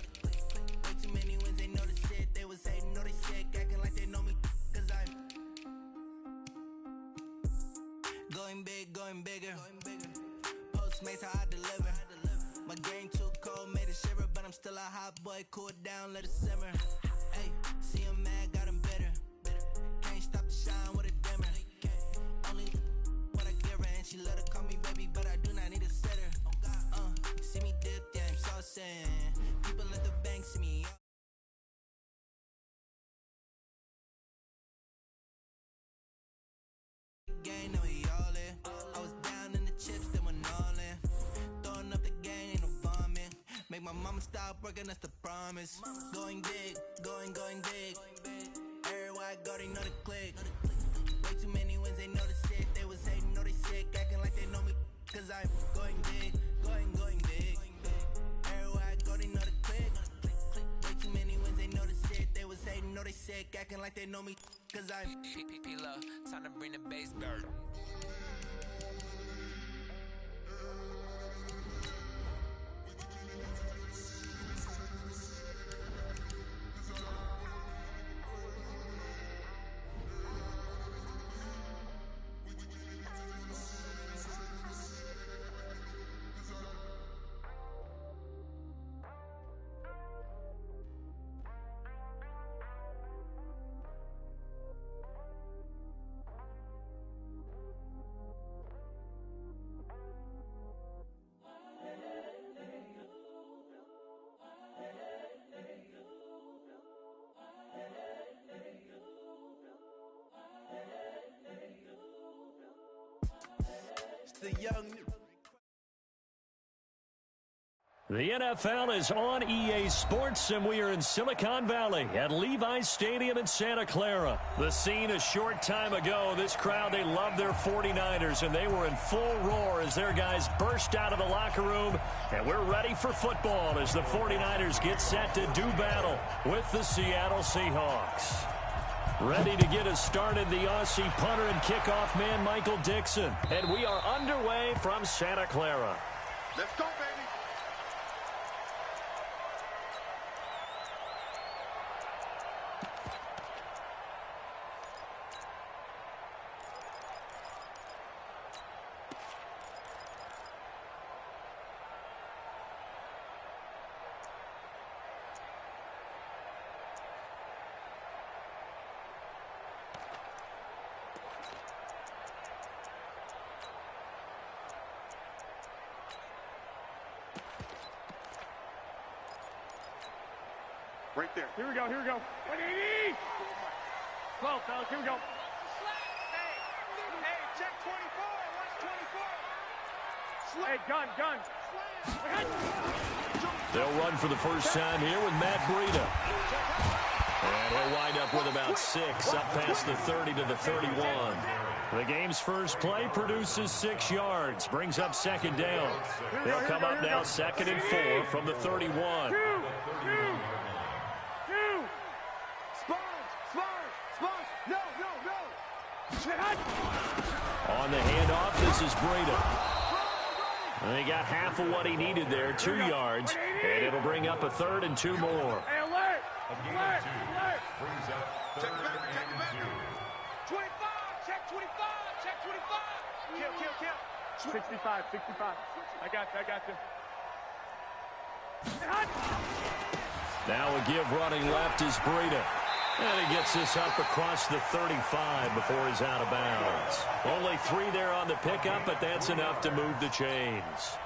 Way too many wins, they know the shit. They was hating, know they sick, acting like they know me. Cause I'm going big, going bigger. Postmates how I deliver. My game too cold, made it shiver. But I'm still a hot boy, cool it down, let it simmer. Hey, see him mad, got him bitter. Can't stop the shine with a dimmer. Only what I give her, and she let her call me baby, but I do not need a sitter. See me dip, yeah, I'm saucing. People at the bank see me. Gang, now we all in. I was down in the chips, then went all in. Throwing up the gang, ain't no vomit. Make my mama stop working, that's the promise. Going big, going big. Everywhere I go, they know the click. Way too many wins, they know the shit. They was hating, know they sick, acting like they know me. Cause I'm going big, going big. Everywhere I go, they know the click. Way too many wins, they know the shit. They was hating, know they sick, acting like they know me. Cause I'm P-Love, time to bring the bass back. Just a young. The NFL is on EA Sports, and we are in Silicon Valley at Levi's Stadium in Santa Clara. The scene a short time ago, this crowd, they love their 49ers, and they were in full roar as their guys burst out of the locker room, and we're ready for football as the 49ers get set to do battle with the Seattle Seahawks. Ready to get us started, the Aussie punter and kickoff man, Michael Dixon. And we are underway from Santa Clara. Let's go, baby. Right there. Here we go, here we go. 180! 12, fellas, here we go. Hey, check 24. Watch 24. Hey, gun. They'll run for the first time here with Matt Breida. And he'll wind up with about 6, up past the 30 to the 31. The game's first play produces 6 yards, brings up second down. They'll come up now 2nd and 4 from the 31. On the handoff, this is Breida. And he got half of what he needed there, 2 yards, and it'll bring up a 3rd and 2 more. Hey, alert! A gain of 2 brings up 3rd and 2. 25, check 25, check 25. Kill. 65. I got you. Now a give running left is Breida. And he gets this up across the 35 before he's out of bounds. Only 3 there on the pickup, but that's enough to move the chains.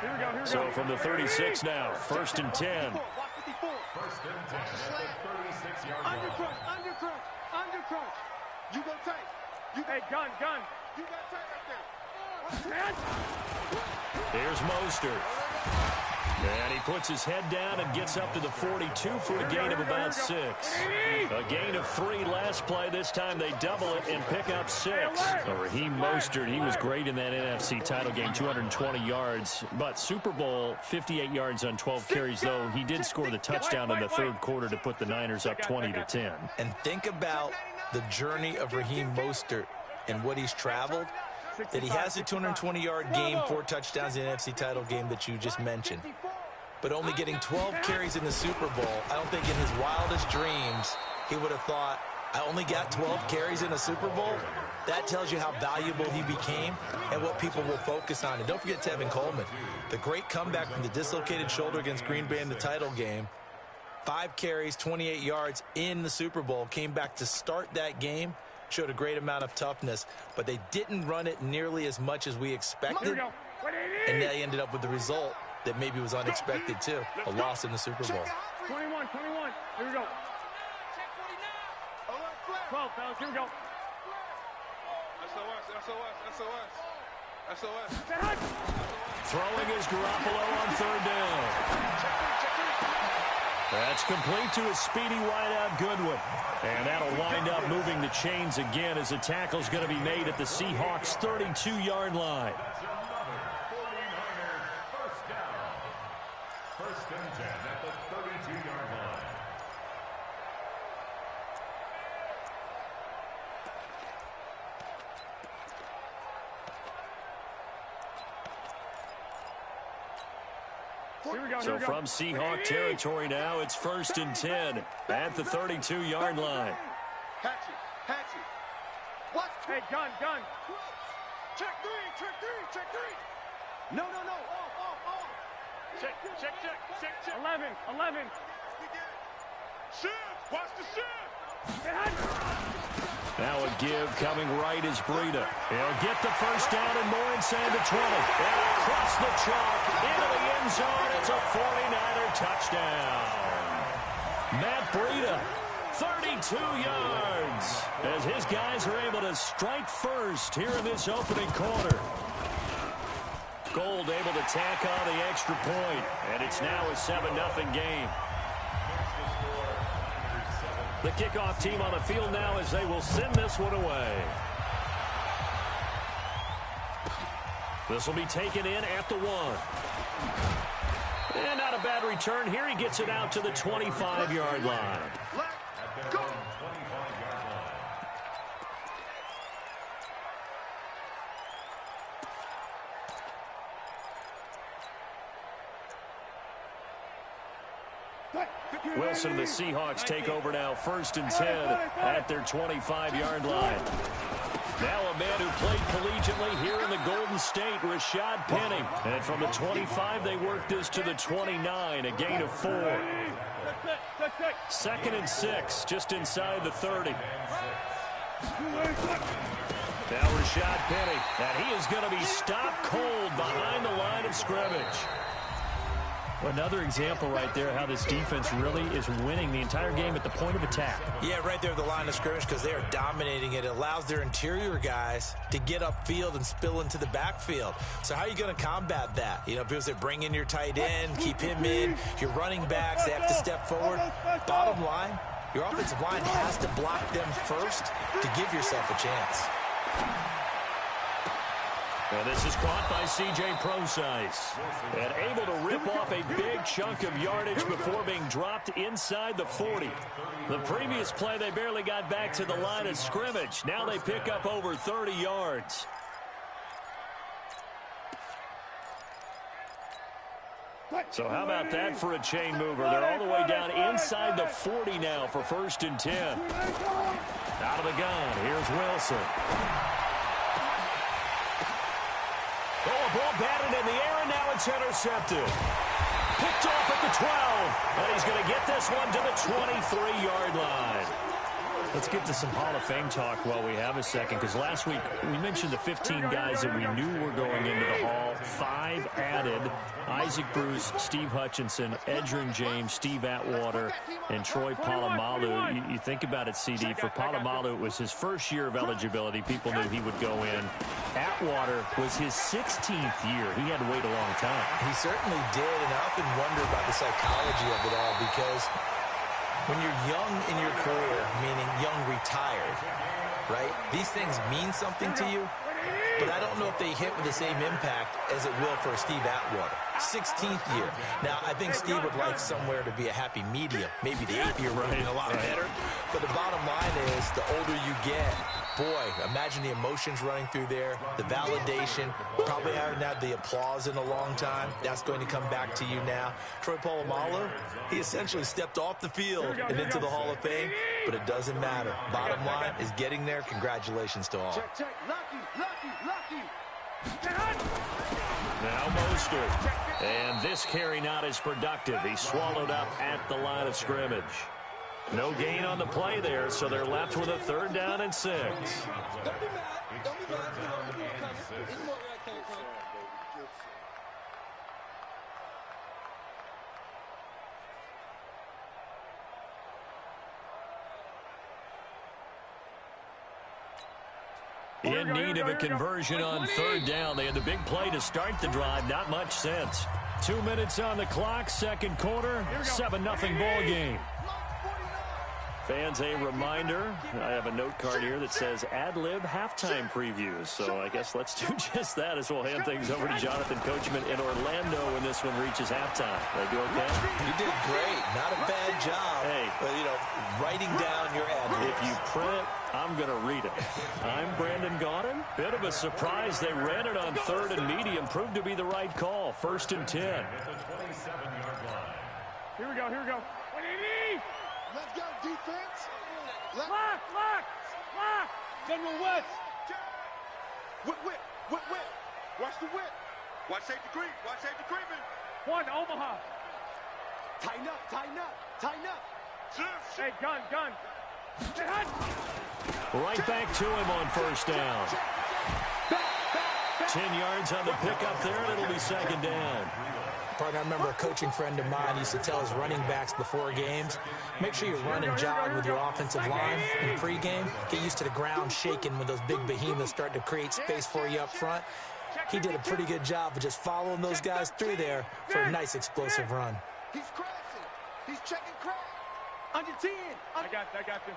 Here we go. So from the 36 now, 1st and 10. 1st and 10 at the 36-yard line. Under crunch. You go tight. Hey, gun. You got tight right there. Here's Mostert. And he puts his head down and gets up to the 42 for a gain of about 6. A gain of 3 last play. This time they double it and pick up 6. Raheem Mostert, he was great in that NFC title game, 220 yards. But Super Bowl, 58 yards on 12 carries, though. He did score the touchdown in the 3rd quarter to put the Niners up 20-10. And think about the journey of Raheem Mostert and what he's traveled. That he has a 220-yard game, 4 touchdowns in the NFC title game that you just mentioned. But only getting 12 carries in the Super Bowl, I don't think in his wildest dreams he would have thought, I only got 12 carries in a Super Bowl. That tells you how valuable he became and what people will focus on. And don't forget Tevin Coleman, the great comeback from the dislocated shoulder against Green Bay in the title game. 5 carries, 28 yards in the Super Bowl, came back to start that game. Showed a great amount of toughness, but they didn't run it nearly as much as we expected, and they ended up with the result that maybe was unexpected too, a loss in the Super Bowl. 21. Here we go. 12, fellas, here we go. SOS. Throwing is Garoppolo on 3rd down. That's complete to a speedy wideout Goodwin. And that'll wind up moving the chains again as the tackle's going to be made at the Seahawks' 32-yard line. That's another 49er first down. 1st and 10 at the 32-yard line. So from Seahawk territory now, it's 1st and 10 at the 32-yard line. Hatchet. Watch. Hey, gun. Check three. No. Off. Check. 11. Shift. Watch the shift. Now a give coming right is Breida. He'll get the first down and more inside the 20. And across the chalk into the end zone. It's a 49er touchdown. Matt Breida, 32 yards, as his guys are able to strike first here in this opening quarter. Gold able to tack on the extra point, and it's now a 7-0 game. The kickoff team on the field now as they will send this one away. This will be taken in at the 1. And not a bad return here. He gets it out to the 25-yard line. Let's go. Wilson and the Seahawks take over now, 1st and 10 at their 25-yard line. Now a man who played collegiately here in the Golden State, Rashad Penny. And from the 25, they work this to the 29, a gain of 4. 2nd and 6, just inside the 30. Now Rashad Penny, and he is going to be stopped cold behind the line of scrimmage. Another example right there how this defense really is winning the entire game at the point of attack. Yeah, right there at the line of scrimmage because they are dominating it. It allows their interior guys to get upfield and spill into the backfield. So how are you going to combat that? You know, people say bring in your tight end, keep him in. Your running backs, they have to step forward. Bottom line, your offensive line has to block them first to give yourself a chance. And this is caught by C.J. Prosise. And able to rip off a big chunk of yardage before being dropped inside the 40. The previous play, they barely got back to the line of scrimmage. Now they pick up over 30 yards. So how about that for a chain mover? They're all the way down inside the 40 now for 1st and 10. Out of the gun, here's Wilson. Oh, a ball batted in the air, and now it's intercepted. Picked off at the 12, and he's going to get this one to the 23-yard line. Let's get to some Hall of Fame talk while we have a second, because last week we mentioned the 15 guys that we knew were going into the Hall. 5 added: Isaac Bruce, Steve Hutchinson, Edgerrin James, Steve Atwater, and Troy Polamalu. You think about it, CD. For Polamalu, it was his first year of eligibility. People knew he would go in. Atwater was his 16th year. He had to wait a long time. He certainly did, and I often wonder about the psychology of it all because when you're young in your career, meaning young retired, right, these things mean something to you, but I don't know if they hit with the same impact as it will for Steve Atwater. 16th year. Now, I think Steve would like somewhere to be a happy medium. Maybe the 8th year would have been a lot better. But the bottom line is, the older you get, boy, imagine the emotions running through there, the validation, probably haven't had the applause in a long time. That's going to come back to you now. Troy Polamalu, he essentially stepped off the field and into the Hall of Fame, but it doesn't matter. Bottom line is getting there. Congratulations to all. Check, check. Lucky. Now Mostert. And this carry not as productive. He's swallowed up at the line of scrimmage. No gain on the play there, so they're left with a 3rd down and 6. Don't be mad. Don't be mad. This is where I came from. In need of a conversion on 3rd down. They had the big play to start the drive. Not much sense. 2 minutes on the clock, 2nd quarter, 7-0 ball game. Fans, a reminder, I have a note card here that says ad-lib halftime previews. So I guess let's do just that as we'll hand things over to Jonathan Coachman in Orlando when this one reaches halftime. Did I do okay? You did great. Not a bad job. Hey. But, you know, writing down your ad-libs. If you print it, I'm going to read it. I'm Brandon Gaudin. Bit of a surprise. They ran it on 3rd and medium. Proved to be the right call. 1st and 10. Here we go. Let's go, defense. Lock. General West. Whip. Watch the whip. Watch safety creeping. One, Omaha. Tighten up. Hey, gun. Hey, Hunt. Right back to him on 1st down. 10 yards on the pickup there, and it'll be 2nd down. Partner, I remember a coaching friend of mine used to tell his running backs before games, make sure you run and jog with your offensive line in pregame. Get used to the ground shaking when those big behemoths start to create space for you up front. he did a pretty good job of just following those guys through there for a nice explosive run. He's crashing. He's checking crash. Under 10. I got you.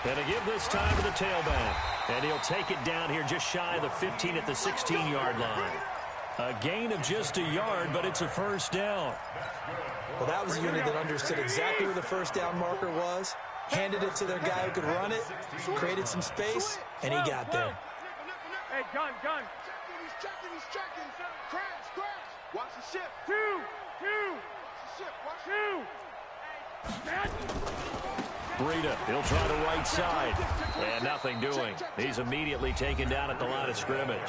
And to give this time to the tailback. And he'll take it down here just shy of the 15 at the 16-yard line. A gain of just a yard, but it's a first down. Well, that was a unit that understood exactly where the first down marker was, handed it to their guy who could run it, created some space, and he got there. Hey, gun. He's checking. Crash. Watch the shift. Two. Watch the Breida, he'll try the right side. And nothing doing. He's immediately taken down at the line of scrimmage.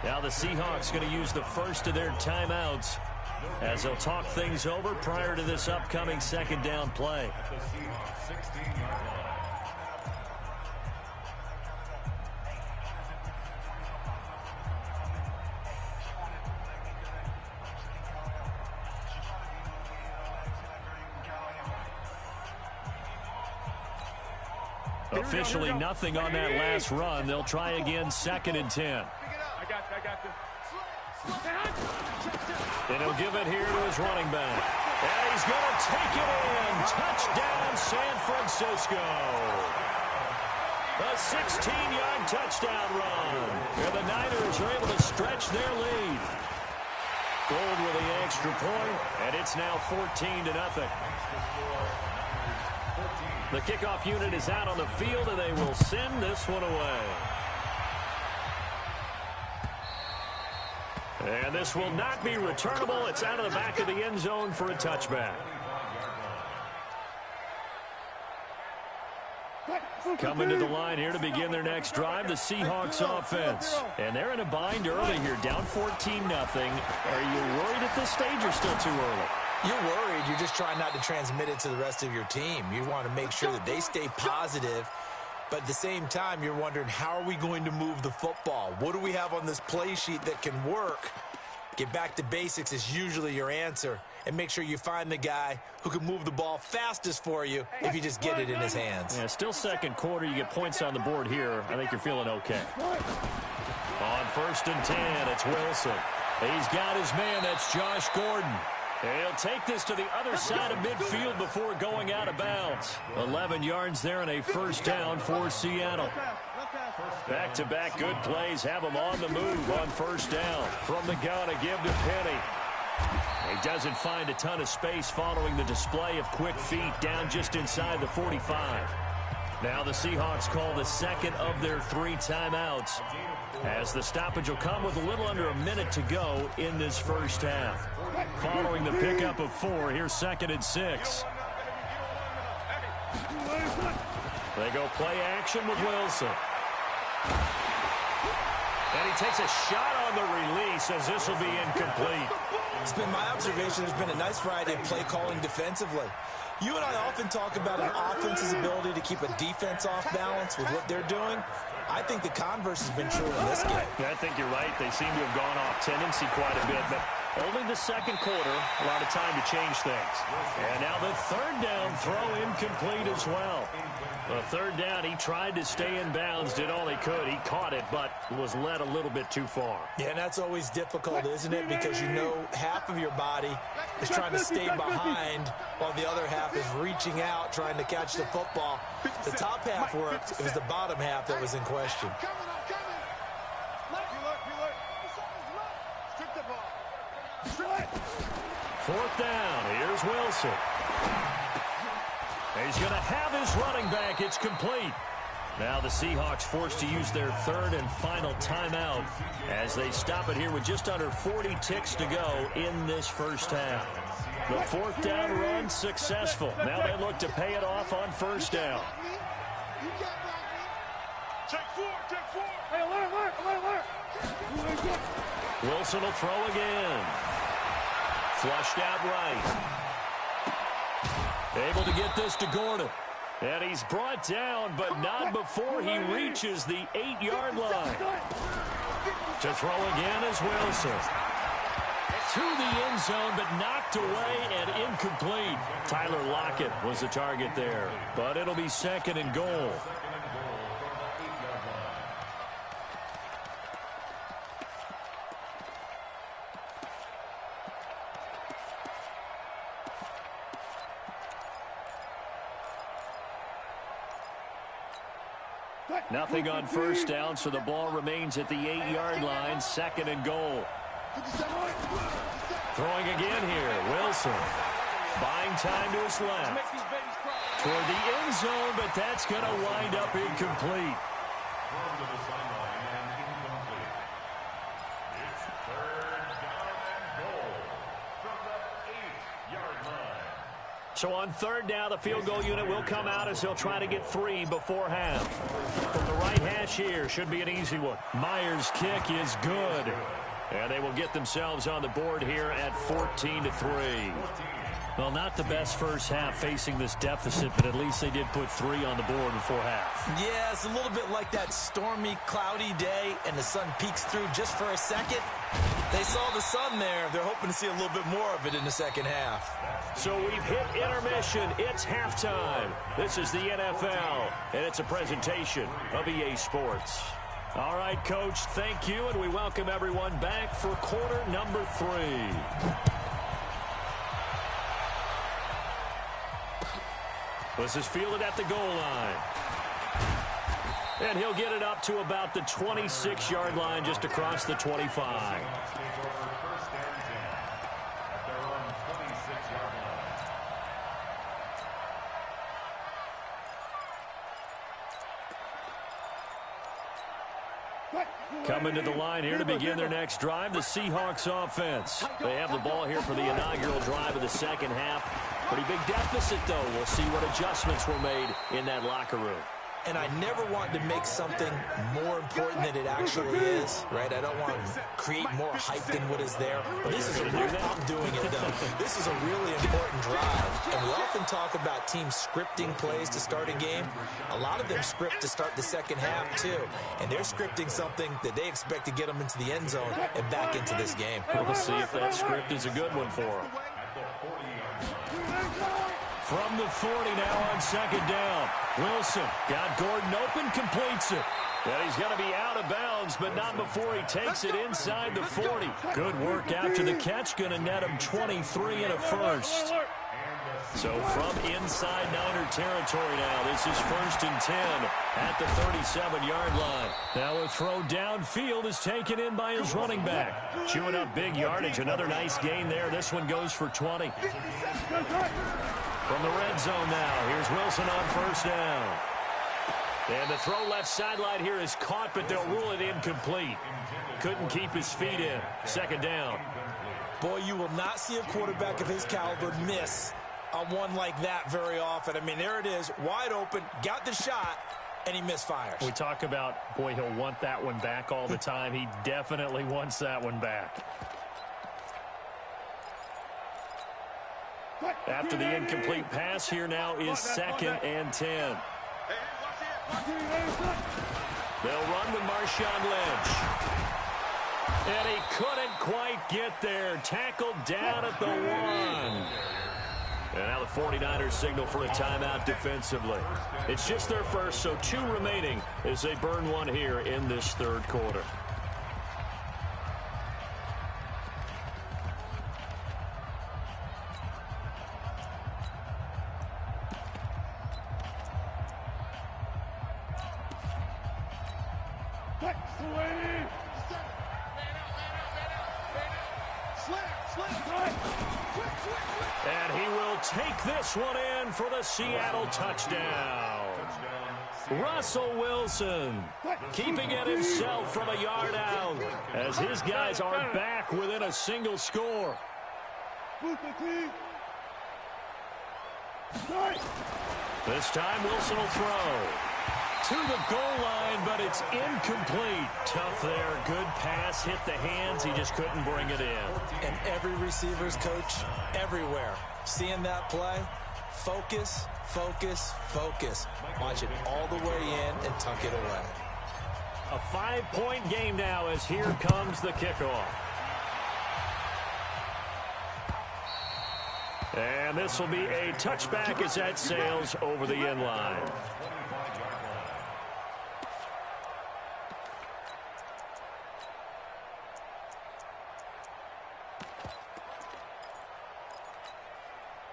Now the Seahawks going to use the first of their timeouts as they'll talk things over prior to this upcoming second down play. Officially nothing on that last run. They'll try again, 2nd and 10. I got you. And he'll give it here to his running back. And he's going to take it in. Touchdown, San Francisco. A 16-yard touchdown run. And the Niners are able to stretch their lead. Gold with the extra point, and it's now 14-0. The kickoff unit is out on the field, and they will send this one away. And this will not be returnable. It's out of the back of the end zone for a touchback. Coming to the line here to begin their next drive, the Seahawks offense. And they're in a bind early here, down 14-0. Are you worried at this stage or still too early? You're worried. You're just trying not to transmit it to the rest of your team. You want to make sure that they stay positive. But at the same time, you're wondering, how are we going to move the football? What do we have on this play sheet that can work? Get back to basics is usually your answer. And make sure you find the guy who can move the ball fastest for you if you just get it in his hands. Yeah, still second quarter. You get points on the board here. I think you're feeling okay. On 1st and 10, it's Wilson. He's got his man. That's Josh Gordon. He'll take this to the other side of midfield before going out of bounds. 11 yards there and a first down for Seattle. Back-to-back good plays have him on the move on first down. From the gun, a give to Penny. He doesn't find a ton of space following the display of quick feet down just inside the 45. Now the Seahawks call the second of their 3 timeouts, as the stoppage will come with a little under a minute to go in this first half. Following the pickup of 4, here's 2nd and 6. They go play action with Wilson. And he takes a shot on the release as this will be incomplete. It's been my observation there's been a nice variety of play calling defensively. You and I often talk about an offense's ability to keep a defense off balance with what they're doing. I think the converse has been true in this game. Yeah, I think you're right. They seem to have gone off tendency quite a bit, but only the second quarter, a lot of time to change things. And now the 3rd down throw incomplete as well. The 3rd down, he tried to stay in bounds, did all he could. He caught it, but was led a little bit too far. Yeah, and that's always difficult, isn't it? Because you know half of your body is trying to stay behind while the other half is reaching out, trying to catch the football. The top half worked. It was the bottom half that was in question. Fourth down. Here's Wilson. He's going to have his running back. It's complete. Now the Seahawks forced to use their 3rd and final timeout as they stop it here with just under 40 ticks to go in this first half. The 4th down run successful. Now they look to pay it off on first down. Take 4. Hey, alert. Wilson will throw again. Flushed out right. Able to get this to Gordon. And he's brought down, but not before he reaches the 8-yard line. To throw again is Wilson. To the end zone, but knocked away and incomplete. Tyler Lockett was the target there, but it'll be 2nd and goal. Nothing on first down, so the ball remains at the 8-yard line, 2nd and goal. Throwing again here, Wilson. Buying time to his left. Toward the end zone, but that's going to wind up incomplete. Thrown to the sideline and incomplete. It's 3rd down and goal from the 8-yard line. So on 3rd down, the field goal unit will come out as they'll try to get 3 before half. From the right hash here, should be an easy one. Myers' kick is good. And they will get themselves on the board here at 14-3. Well, not the best first half facing this deficit, but at least they did put 3 on the board before half. Yeah, it's a little bit like that stormy, cloudy day, and the sun peeks through just for a second. They saw the sun there. They're hoping to see a little bit more of it in the second half. So we've hit intermission. It's halftime. This is the NFL, and it's a presentation of EA Sports. All right, Coach, thank you, and we welcome everyone back for quarter number 3. This is fielded at the goal line. And he'll get it up to about the 26-yard line, just across the 25. Coming to the line here to begin their next drive, the Seahawks offense. They have the ball here for the inaugural drive of the second half. Pretty big deficit, though. We'll see what adjustments were made in that locker room. And I never want to make something more important than it actually is, right? I don't want to create more hype than what is there. But this is a real, I'm doing it, though. This is a really important drive. And we often talk about teams scripting plays to start a game. A lot of them script to start the second half, too. And they're scripting something that they expect to get them into the end zone and back into this game. We'll see if that script is a good one for them. From the 40 now on 2nd down. Wilson got Gordon open, completes it. And he's going to be out of bounds, but not before he takes it inside the 40. Good work after the catch. Going to net him 23 and a first. So from inside Niner territory now, this is 1st and 10 at the 37-yard line. Now a throw downfield is taken in by his running back. Chewing up big yardage. Another nice gain there. This one goes for 20. From the red zone now, here's Wilson on 1st down. And the throw left sideline here is caught, but they'll rule it incomplete. Couldn't keep his feet in. 2nd down. Boy, you will not see a quarterback of his caliber miss on one like that very often. I mean, there it is, wide open, got the shot, and he misfires. We talk about, boy, he'll want that one back all the time. He definitely wants that one back. After the incomplete pass, here now is 2nd and 10. They'll run with Marshawn Lynch. And he couldn't quite get there. Tackled down at the 1. And now the 49ers signal for a timeout defensively. It's just their first, so 2 remaining as they burn one here in this 3rd quarter. And he will take this one in for the Seattle touchdown. Russell Wilson keeping it himself from a yard out as his guys are back within a single score. This time Wilson will throw to the goal line, but it's incomplete. Tough there. Good pass. Hit the hands. He just couldn't bring it in. And every receiver's coach everywhere. Seeing that play, focus, focus, focus. Watch it all the way in and tuck it away. A 5-point game now as here comes the kickoff. And this will be a touchback as that sails over the end line.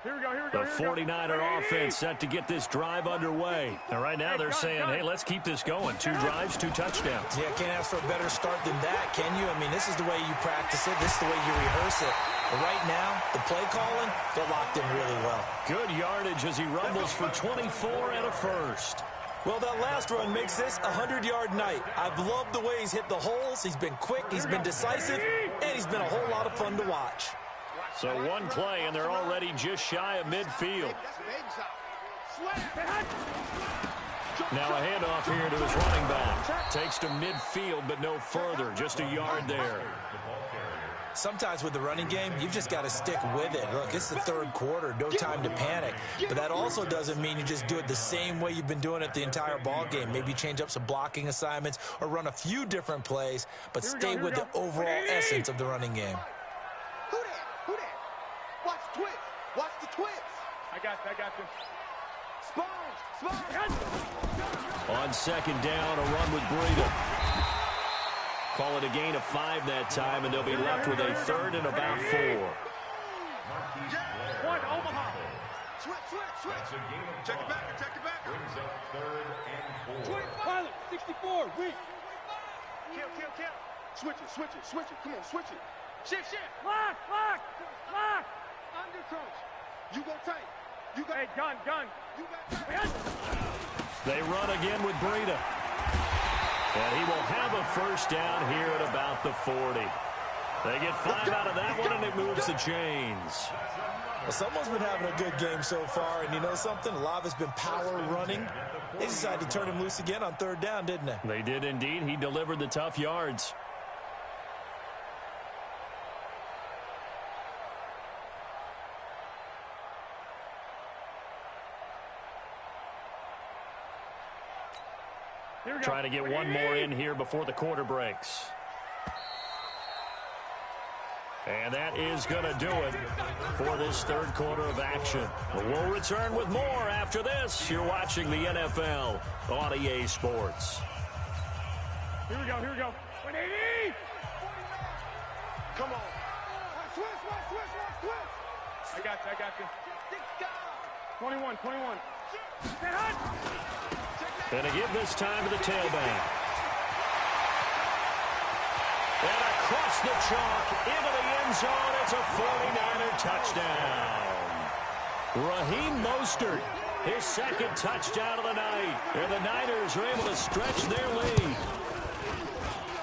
The 49er offense set to get this drive underway. And right now they're saying, hey, let's keep this going. 2 drives, 2 touchdowns. Yeah, can't ask for a better start than that, can you? I mean, this is the way you practice it. This is the way you rehearse it. But right now, the play calling, they're locked in really well. Good yardage as he rumbles for 24 and a first. Well, that last run makes this a 100-yard night. I've loved the way he's hit the holes. He's been quick, he's been decisive, and he's been a whole lot of fun to watch. So 1 play, and they're already just shy of midfield. Now a handoff here to his running back. Takes to midfield, but no further. Just a yard there. Sometimes with the running game, you've just got to stick with it. Look, it's the 3rd quarter, no time to panic. But that also doesn't mean you just do it the same way you've been doing it the entire ball game. Maybe change up some blocking assignments or run a few different plays, but stay with the overall essence of the running game. Who that? Watch the twist. Watch the twist. I got you. Sponge. On 2nd down, a run with Breida. Call it a gain of 5 that time, and they'll be left with a 3rd and about 4. One, Omaha. Switch. Check it back. Brings up 3rd and 4. Pilot, 64, weak. Kill. Switch it. Come on, switch it. Shift. Lock. Under coach. You go tight. Hey, gun. You got tight. They run again with Breida. And he will have a first down here at about the 40. They get 5 out of that one, and it moves the chains. Well, someone's been having a good game so far, and you know something? A lot of it's been power running. They decided to turn him loose again on 3rd down, didn't they? They did indeed. He delivered the tough yards. Trying to get one more in here before the quarter breaks. And that is going to do it for this 3rd quarter of action. We'll return with more after this. You're watching the NFL on EA Sports. Here we go. 180. Come on. Switch. I got you. 21. And to give this time to the tailback. And across the chalk into the end zone. It's a 49er touchdown. Raheem Mostert, his 2nd touchdown of the night. And the Niners are able to stretch their lead.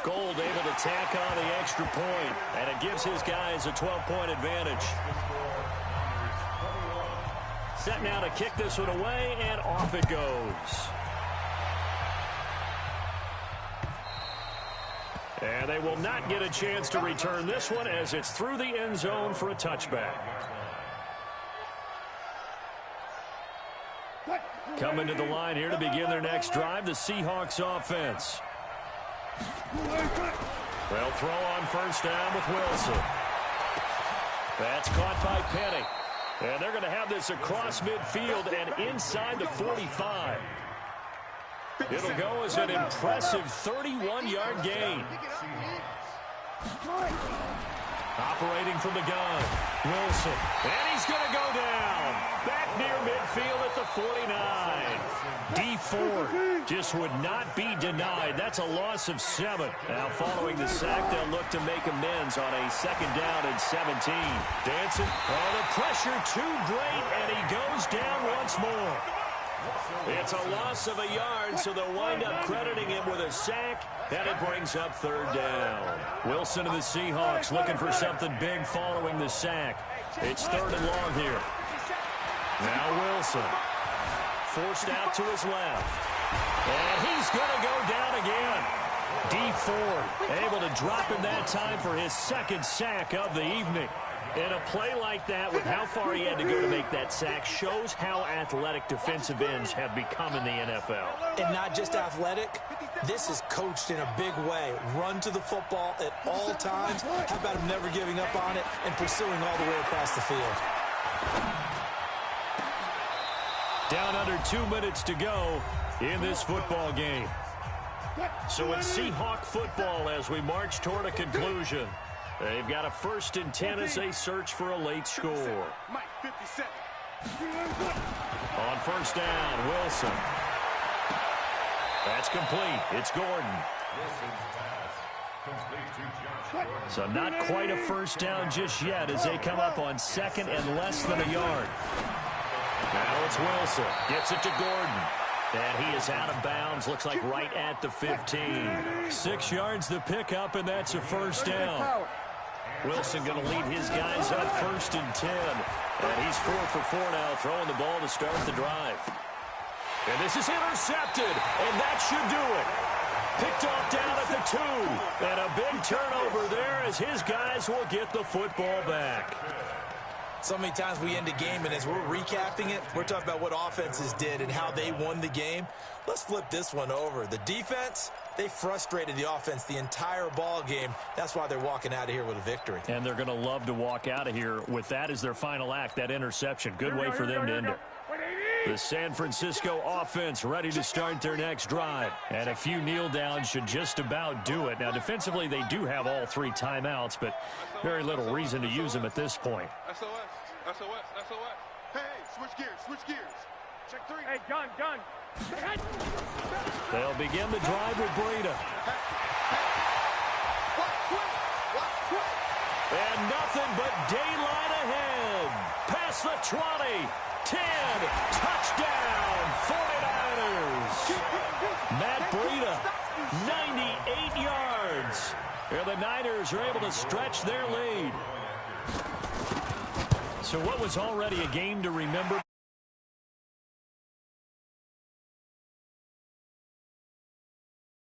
Gold able to tack on the extra point, and it gives his guys a 12-point advantage. Set now to kick this one away, and off it goes. And they will not get a chance to return this one as it's through the end zone for a touchback. Coming to the line here to begin their next drive, the Seahawks offense. They'll throw on 1st down with Wilson. That's caught by Penny. And they're going to have this across midfield and inside the 45. It'll go as an impressive 31-yard gain. Operating from the gun, Wilson. And he's going to go down. Back near midfield at the 49. D Ford just would not be denied. That's a loss of 7. Now following the sack, they'll look to make amends on a 2nd down and 17. Dancing. Oh, the pressure too great, and he goes down once more. It's a loss of a yard, so they'll wind up crediting him with a sack, and it brings up 3rd down. Wilson and the Seahawks looking for something big following the sack. It's 3rd and long here. Now Wilson. Forced out to his left. And he's going to go down again. D Ford able to drop him that time for his 2nd sack of the evening. And a play like that, with how far he had to go to make that sack, shows how athletic defensive ends have become in the NFL. And not just athletic, this is coached in a big way. Run to the football at all times. How about him never giving up on it and pursuing all the way across the field? Down under 2 minutes to go in this football game. So it's Seahawk football as we march toward a conclusion. They've got a 1st and 10 as they search for a late score. Mike, 57. On first down, Wilson. That's complete. It's Gordon. So not quite a first down just yet as they come up on second and less than a yard. Now it's Wilson. Gets it to Gordon. And he is out of bounds. Looks like right at the 15. 6 yards the pickup, and that's a first down. Wilson going to lead his guys up first and 10. And he's 4 for 4 now, throwing the ball to start the drive. And this is intercepted, and that should do it. Picked off down at the 2. And a big turnover there as his guys will get the football back. So many times we end a game, and as we're recapping it, we're talking about what offenses did and how they won the game. Let's flip this one over. The defense, they frustrated the offense the entire ball game. That's why they're walking out of here with a victory. And they're going to love to walk out of here with that as their final act, that interception. Good way for them to end it. The San Francisco offense ready to start their next drive. And a few kneel downs should just about do it. Now, defensively, they do have all 3 timeouts, but very little reason to use them at this point. SOS, SOS, SOS. Hey, switch gears, switch gears. Check 3. Hey, gun. They'll begin the drive with Breida. And nothing but daylight ahead. Past the 20. 10, touchdown, 49ers. Matt Breida, 98 yards. And the Niners are able to stretch their lead. So what was already a game to remember